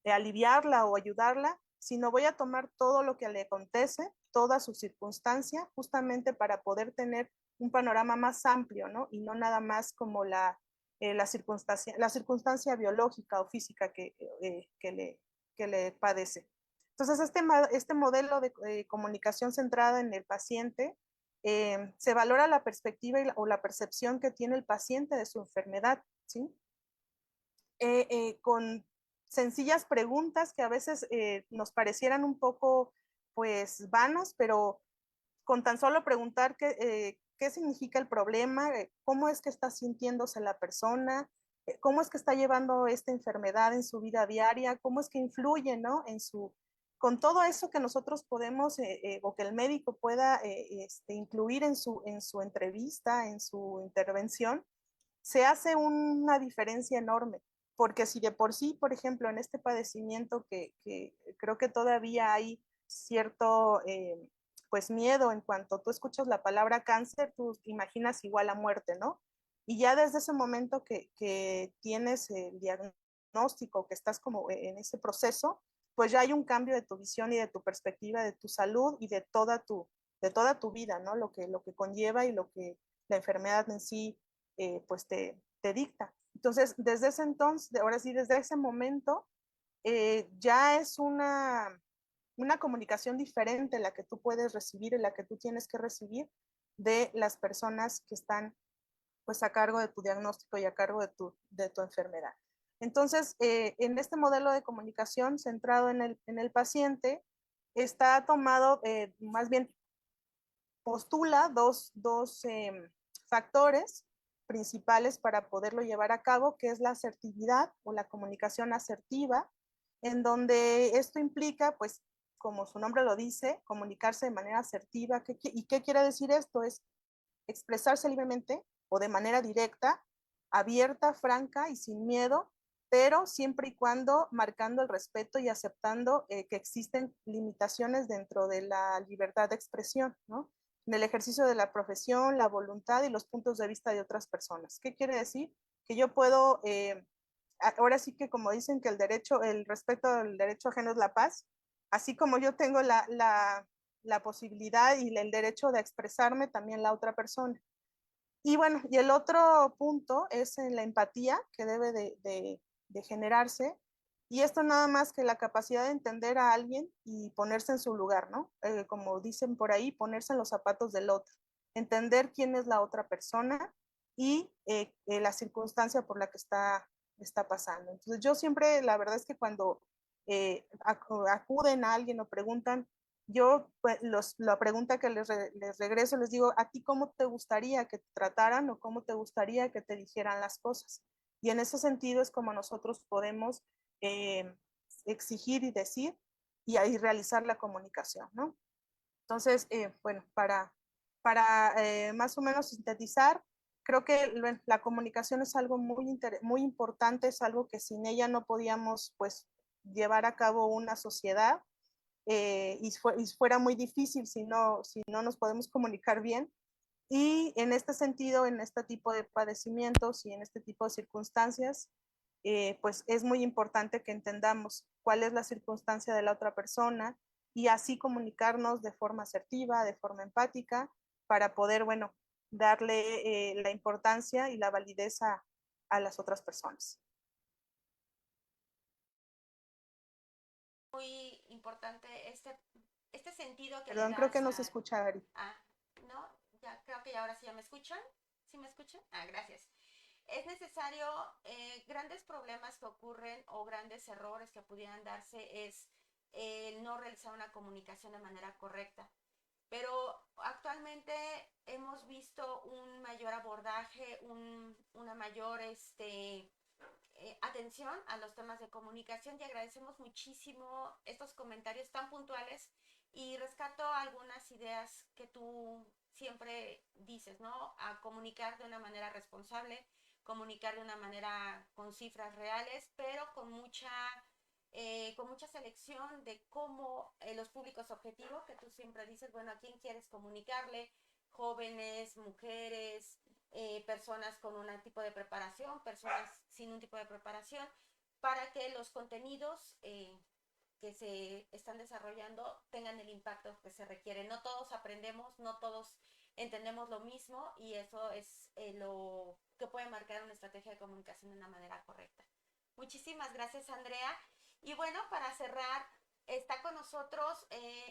aliviarla o ayudarla, sino voy a tomar todo lo que le acontece, toda su circunstancia, justamente para poder tener un panorama más amplio, ¿no? Y no nada más como la circunstancia biológica o física que le padece. Entonces, este modelo de comunicación centrada en el paciente se valora la perspectiva o la percepción que tiene el paciente de su enfermedad, ¿sí? Con sencillas preguntas que a veces nos parecieran un poco, pues, vanas, pero con tan solo preguntar qué significa el problema, cómo es que está sintiéndose la persona, cómo es que está llevando esta enfermedad en su vida diaria, cómo es que influye, ¿no?, con todo eso que nosotros podemos o que el médico pueda incluir en su entrevista, en su intervención, se hace una diferencia enorme. Porque si de por sí, por ejemplo, en este padecimiento que creo que todavía hay cierto pues miedo en cuanto tú escuchas la palabra cáncer, tú imaginas igual a muerte, ¿no? Y ya desde ese momento que tienes el diagnóstico, que estás como en ese proceso, pues ya hay un cambio de tu visión y de tu perspectiva, de tu salud y de toda tu vida, ¿no? Lo que conlleva y lo que la enfermedad en sí pues te dicta. Entonces, desde ese entonces, ahora sí, desde ese momento, ya es una una comunicación diferente la que tú puedes recibir y la que tú tienes que recibir de las personas que están pues a cargo de tu diagnóstico y a cargo de tu enfermedad. Entonces, en este modelo de comunicación centrado en el paciente, está tomado, más bien postula dos factores principales para poderlo llevar a cabo, que es la asertividad o la comunicación asertiva, en donde esto implica, pues, como su nombre lo dice, comunicarse de manera asertiva. ¿Y qué quiere decir esto? Es expresarse libremente o de manera directa, abierta, franca y sin miedo, pero siempre y cuando marcando el respeto y aceptando que existen limitaciones dentro de la libertad de expresión, ¿no? En el ejercicio de la profesión, la voluntad y los puntos de vista de otras personas. ¿Qué quiere decir? Que yo puedo, ahora sí que como dicen que el respeto al derecho ajeno es la paz, así como yo tengo la posibilidad y el derecho de expresarme, también la otra persona. Y bueno, y el otro punto es en la empatía que debe de generarse, y esto nada más que la capacidad de entender a alguien y ponerse en su lugar, ¿no? Como dicen por ahí, ponerse en los zapatos del otro, entender quién es la otra persona y la circunstancia por la que está pasando. Entonces yo siempre, la verdad es que cuando acuden a alguien o preguntan, yo pues, la pregunta que les regreso, les digo, ¿a ti cómo te gustaría que te trataran o cómo te gustaría que te dijeran las cosas? Y en ese sentido es como nosotros podemos eh, exigir y decir y ahí realizar la comunicación, ¿no? Entonces, bueno, para más o menos sintetizar, creo que la comunicación es algo muy importante, es algo que sin ella no podíamos pues llevar a cabo una sociedad y fuera muy difícil si no nos podemos comunicar bien. Y en este sentido, en este tipo de padecimientos y en este tipo de circunstancias, pues es muy importante que entendamos cuál es la circunstancia de la otra persona y así comunicarnos de forma asertiva, de forma empática, para poder, bueno, darle la importancia y la validez a las otras personas. Muy importante este sentido que Perdón, le creo das que no se escucha, Ari. no, ya creo que ahora sí ya me escuchan. ¿Sí me escuchan? Gracias. Es necesario, grandes problemas que ocurren o grandes errores que pudieran darse es no realizar una comunicación de manera correcta. Pero actualmente hemos visto un mayor abordaje, una mayor atención a los temas de comunicación y agradecemos muchísimo estos comentarios tan puntuales y rescato algunas ideas que tú siempre dices, ¿no? A comunicar de una manera responsable, comunicar de una manera con cifras reales, pero con mucha selección de cómo los públicos objetivos, que tú siempre dices, bueno, ¿a quién quieres comunicarle? Jóvenes, mujeres, personas con un tipo de preparación, personas sin un tipo de preparación, para que los contenidos que se están desarrollando tengan el impacto que se requiere. No todos aprendemos, no todos entendemos lo mismo y eso es lo que puede marcar una estrategia de comunicación de una manera correcta. Muchísimas gracias, Andrea. Y bueno, para cerrar, está con nosotros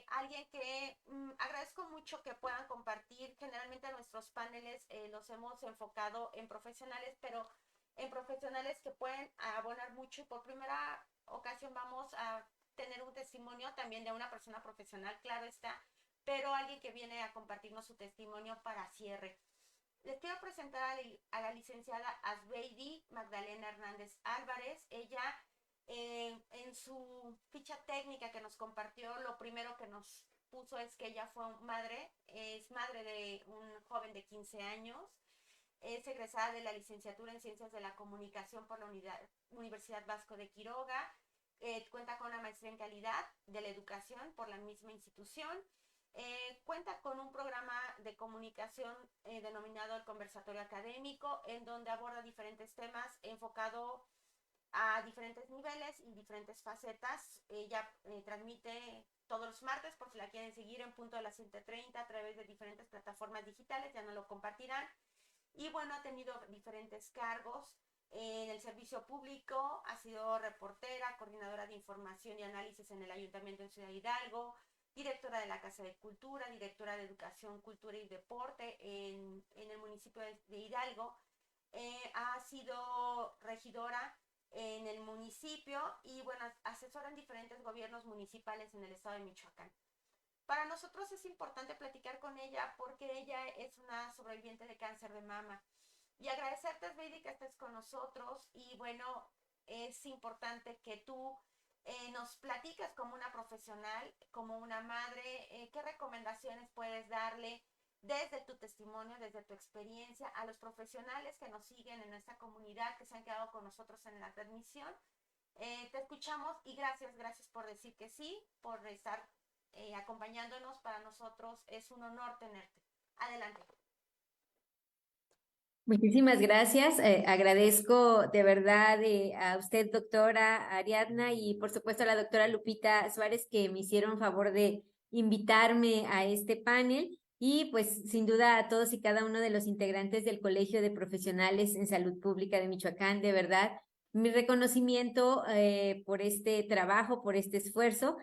alguien que agradezco mucho que puedan compartir. Generalmente nuestros paneles los hemos enfocado en profesionales, pero en profesionales que pueden abonar mucho y por primera ocasión vamos a tener un testimonio también de una persona profesional, claro está, pero alguien que viene a compartirnos su testimonio para cierre. Les quiero presentar a la licenciada Asbeidi Magdalena Hernández Álvarez. Ella en su ficha técnica que nos compartió, lo primero que nos puso es que ella es madre de un joven de 15 años, es egresada de la licenciatura en Ciencias de la Comunicación por la Universidad Vasco de Quiroga, cuenta con una maestría en calidad de la educación por la misma institución, cuenta con un programa de comunicación denominado el Conversatorio Académico, en donde aborda diferentes temas enfocado a diferentes niveles y diferentes facetas. Ella transmite todos los martes, por si la quieren seguir, en punto de las 7:30 a través de diferentes plataformas digitales, ya no lo compartirán. Y bueno, ha tenido diferentes cargos en el servicio público, ha sido reportera, coordinadora de información y análisis en el Ayuntamiento de Ciudad Hidalgo, directora de la Casa de Cultura, directora de Educación, Cultura y Deporte en el municipio de Hidalgo. Ha sido regidora en el municipio y, bueno, asesora en diferentes gobiernos municipales en el estado de Michoacán. Para nosotros es importante platicar con ella porque ella es una sobreviviente de cáncer de mama. Y agradecerte, Sveidi, que estés con nosotros. Y bueno, es importante que tú nos platicas como una profesional, como una madre, qué recomendaciones puedes darle desde tu testimonio, desde tu experiencia, a los profesionales que nos siguen en esta comunidad, que se han quedado con nosotros en la transmisión. Te escuchamos y gracias por decir que sí, por estar acompañándonos. Para nosotros es un honor tenerte. Adelante. Muchísimas gracias. Agradezco de verdad a usted, doctora Ariadna, y por supuesto a la doctora Lupita Suárez, que me hicieron favor de invitarme a este panel, y pues sin duda a todos y cada uno de los integrantes del Colegio de Profesionales en Salud Pública de Michoacán. De verdad, mi reconocimiento por este trabajo, por este esfuerzo.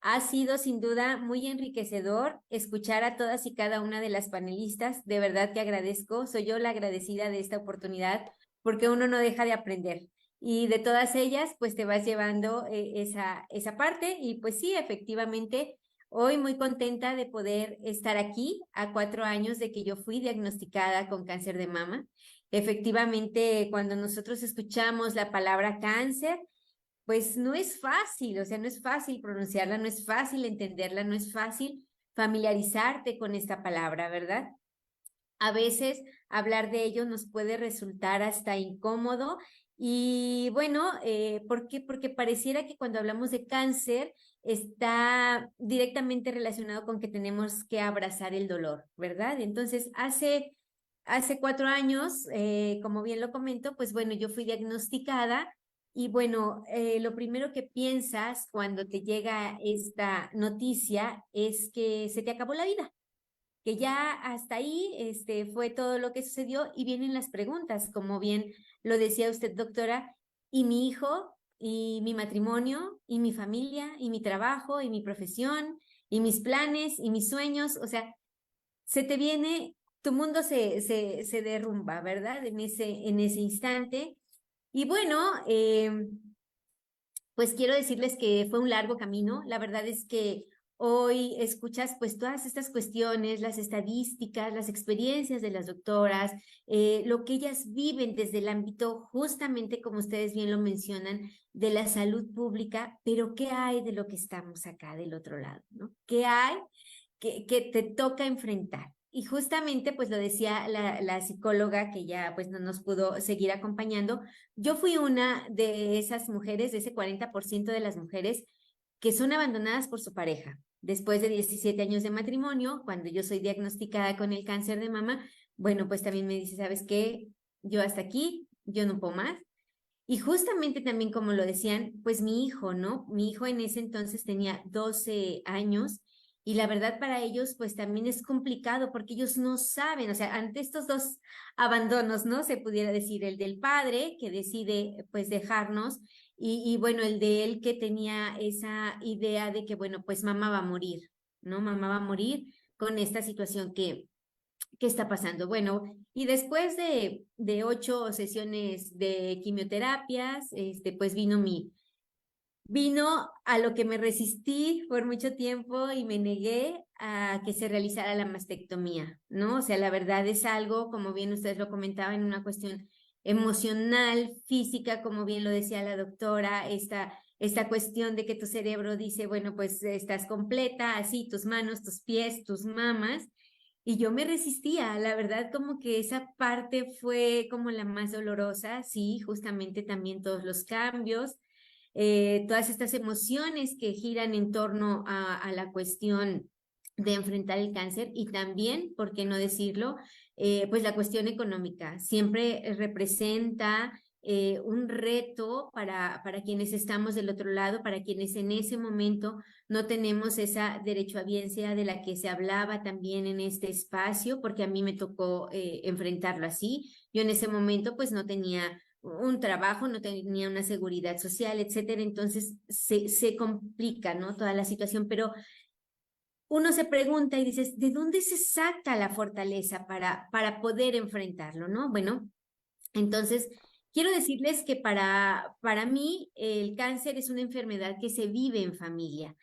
Ha sido sin duda muy enriquecedor escuchar a todas y cada una de las panelistas. De verdad que agradezco. Soy yo la agradecida de esta oportunidad porque uno no deja de aprender. Y de todas ellas, pues te vas llevando esa parte. Y pues sí, efectivamente, hoy muy contenta de poder estar aquí a 4 años de que yo fui diagnosticada con cáncer de mama. Efectivamente, cuando nosotros escuchamos la palabra cáncer, pues no es fácil, o sea, no es fácil pronunciarla, no es fácil entenderla, no es fácil familiarizarte con esta palabra, ¿verdad? A veces hablar de ello nos puede resultar hasta incómodo y bueno, ¿por qué? Porque pareciera que cuando hablamos de cáncer está directamente relacionado con que tenemos que abrazar el dolor, ¿verdad? Entonces, hace 4 años, como bien lo comento, pues bueno, yo fui diagnosticada. Y bueno, lo primero que piensas cuando te llega esta noticia es que se te acabó la vida, que ya hasta ahí fue todo lo que sucedió, y vienen las preguntas, como bien lo decía usted, doctora, y mi hijo, y mi matrimonio, y mi familia, y mi trabajo, y mi profesión, y mis planes, y mis sueños. O sea, se te viene, tu mundo se derrumba, ¿verdad? En ese instante. Y bueno, pues quiero decirles que fue un largo camino. La verdad es que hoy escuchas pues todas estas cuestiones, las estadísticas, las experiencias de las doctoras, lo que ellas viven desde el ámbito, justamente como ustedes bien lo mencionan, de la salud pública, pero ¿qué hay de lo que estamos acá del otro lado, ¿no? ¿Qué hay que te toca enfrentar? Y justamente, pues lo decía la psicóloga, que ya pues no nos pudo seguir acompañando. Yo fui una de esas mujeres, de ese 40% de las mujeres que son abandonadas por su pareja. Después de 17 años de matrimonio, cuando yo soy diagnosticada con el cáncer de mama, bueno, pues también me dice, ¿sabes qué? Yo hasta aquí, yo no puedo más. Y justamente también, como lo decían, pues mi hijo, ¿no? Mi hijo en ese entonces tenía 12 años. Y la verdad para ellos pues también es complicado porque ellos no saben, o sea, ante estos dos abandonos, ¿no? Se pudiera decir el del padre que decide pues dejarnos y bueno, el de él que tenía esa idea de que bueno, pues mamá va a morir, ¿no? Mamá va a morir con esta situación que está pasando. Bueno, y después de 8 sesiones de quimioterapias, pues vino a lo que me resistí por mucho tiempo y me negué a que se realizara la mastectomía, ¿no? O sea, la verdad es algo, como bien ustedes lo comentaban, una cuestión emocional, física, como bien lo decía la doctora, esta cuestión de que tu cerebro dice, bueno, pues estás completa, así, tus manos, tus pies, tus mamas, y yo me resistía, la verdad como que esa parte fue como la más dolorosa, sí, justamente también todos los cambios, todas estas emociones que giran en torno a la cuestión de enfrentar el cáncer y también, ¿por qué no decirlo? Pues la cuestión económica siempre representa un reto para quienes estamos del otro lado, para quienes en ese momento no tenemos esa derechohabiencia de la que se hablaba también en este espacio, porque a mí me tocó enfrentarlo así. Yo en ese momento pues no tenía un trabajo, no tenía una seguridad social, etcétera. Entonces se complica, ¿no? Toda la situación, pero uno se pregunta y dices, ¿de dónde se saca la fortaleza para poder enfrentarlo, ¿no? Bueno, entonces quiero decirles que para mí el cáncer es una enfermedad que se vive en familia.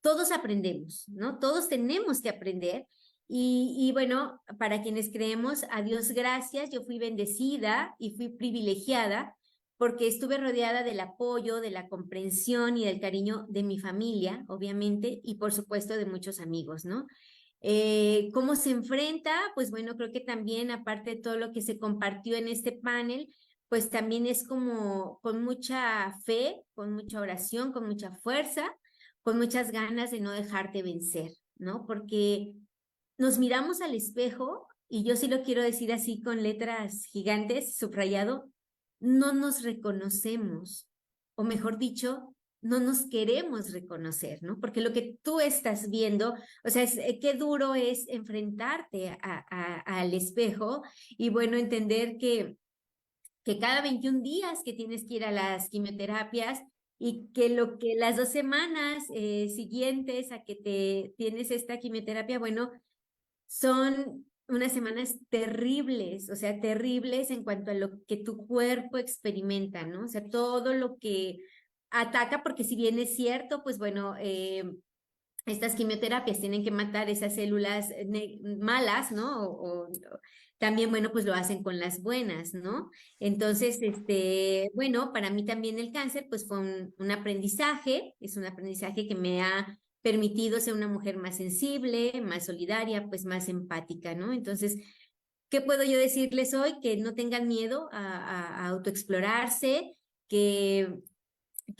Todos aprendemos, ¿no? Todos tenemos que aprender. Y bueno, para quienes creemos, a Dios gracias, yo fui bendecida y fui privilegiada porque estuve rodeada del apoyo, de la comprensión y del cariño de mi familia, obviamente, y por supuesto de muchos amigos, ¿no? ¿Cómo se enfrenta? Pues bueno, creo que también, aparte de todo lo que se compartió en este panel, pues también es como con mucha fe, con mucha oración, con mucha fuerza, con muchas ganas de no dejarte vencer, ¿no? Porque nos miramos al espejo, y yo sí lo quiero decir así con letras gigantes, subrayado, no nos reconocemos, o mejor dicho, no nos queremos reconocer, ¿no? Porque lo que tú estás viendo, o sea, qué duro es enfrentarte al espejo y bueno, entender que cada 21 días que tienes que ir a las quimioterapias y que lo que las 2 semanas siguientes a que te tienes esta quimioterapia, bueno, son unas semanas terribles, o sea, terribles en cuanto a lo que tu cuerpo experimenta, ¿no? O sea, todo lo que ataca, porque si bien es cierto, pues bueno, estas quimioterapias tienen que matar esas células malas, ¿no? También, bueno, pues lo hacen con las buenas, ¿no? Entonces, bueno, para mí también el cáncer, pues fue un aprendizaje, es un aprendizaje que me ha permitido ser una mujer más sensible, más solidaria, pues más empática, ¿no? Entonces, ¿qué puedo yo decirles hoy? Que no tengan miedo a autoexplorarse, que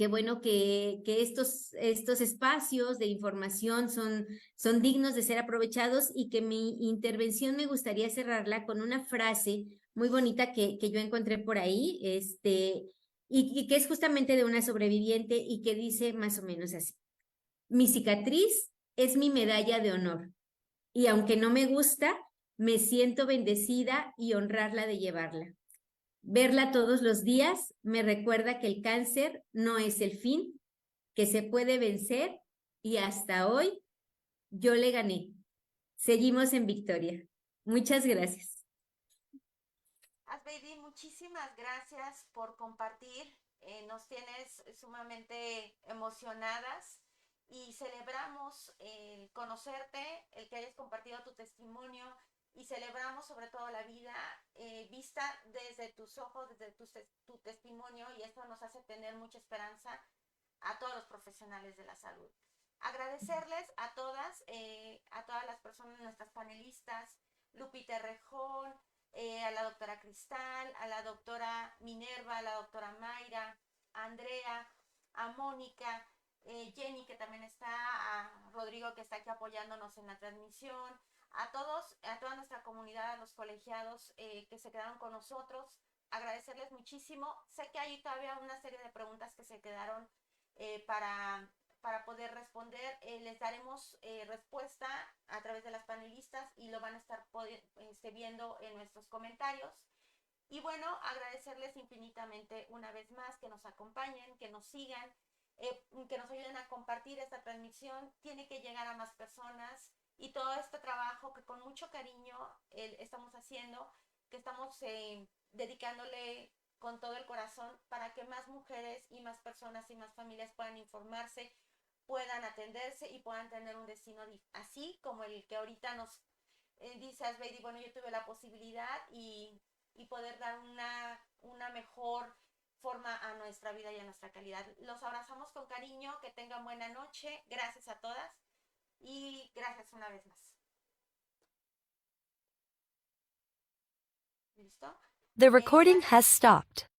bueno, que estos espacios de información son dignos de ser aprovechados y que mi intervención me gustaría cerrarla con una frase muy bonita que yo encontré por ahí, y que es justamente de una sobreviviente y que dice más o menos así: mi cicatriz es mi medalla de honor y aunque no me gusta, me siento bendecida y honrarla de llevarla. Verla todos los días me recuerda que el cáncer no es el fin, que se puede vencer y hasta hoy yo le gané. Seguimos en victoria. Muchas gracias. Asbeidi, muchísimas gracias por compartir. Nos tienes sumamente emocionadas y celebramos el conocerte, el que hayas compartido tu testimonio y celebramos sobre todo la vida vista desde tus ojos, desde tu testimonio, y esto nos hace tener mucha esperanza a todos los profesionales de la salud. Agradecerles a todas las personas, nuestras panelistas, Lupita Rejón, a la doctora Cristal, a la doctora Minerva, a la doctora Mayra, a Andrea, a Mónica, Jenny, que también está, a Rodrigo, que está aquí apoyándonos en la transmisión, a toda nuestra comunidad, a los colegiados que se quedaron con nosotros, agradecerles muchísimo. Sé que hay todavía una serie de preguntas que se quedaron para poder responder. Les daremos respuesta a través de las panelistas y lo van a estar viendo en nuestros comentarios. Y bueno, agradecerles infinitamente una vez más que nos acompañen, que nos sigan, que nos ayuden a compartir esta transmisión. Tiene que llegar a más personas y todo este trabajo que con mucho cariño estamos haciendo, que estamos dedicándole con todo el corazón para que más mujeres y más personas y más familias puedan informarse, puedan atenderse y puedan tener un destino así como el que ahorita nos dice Asbeidi. Bueno, yo tuve la posibilidad y poder dar una mejor forma a nuestra vida y a nuestra calidad. Los abrazamos con cariño, que tengan buena noche, gracias a todas y gracias una vez más. ¿Listo? The recording has stopped.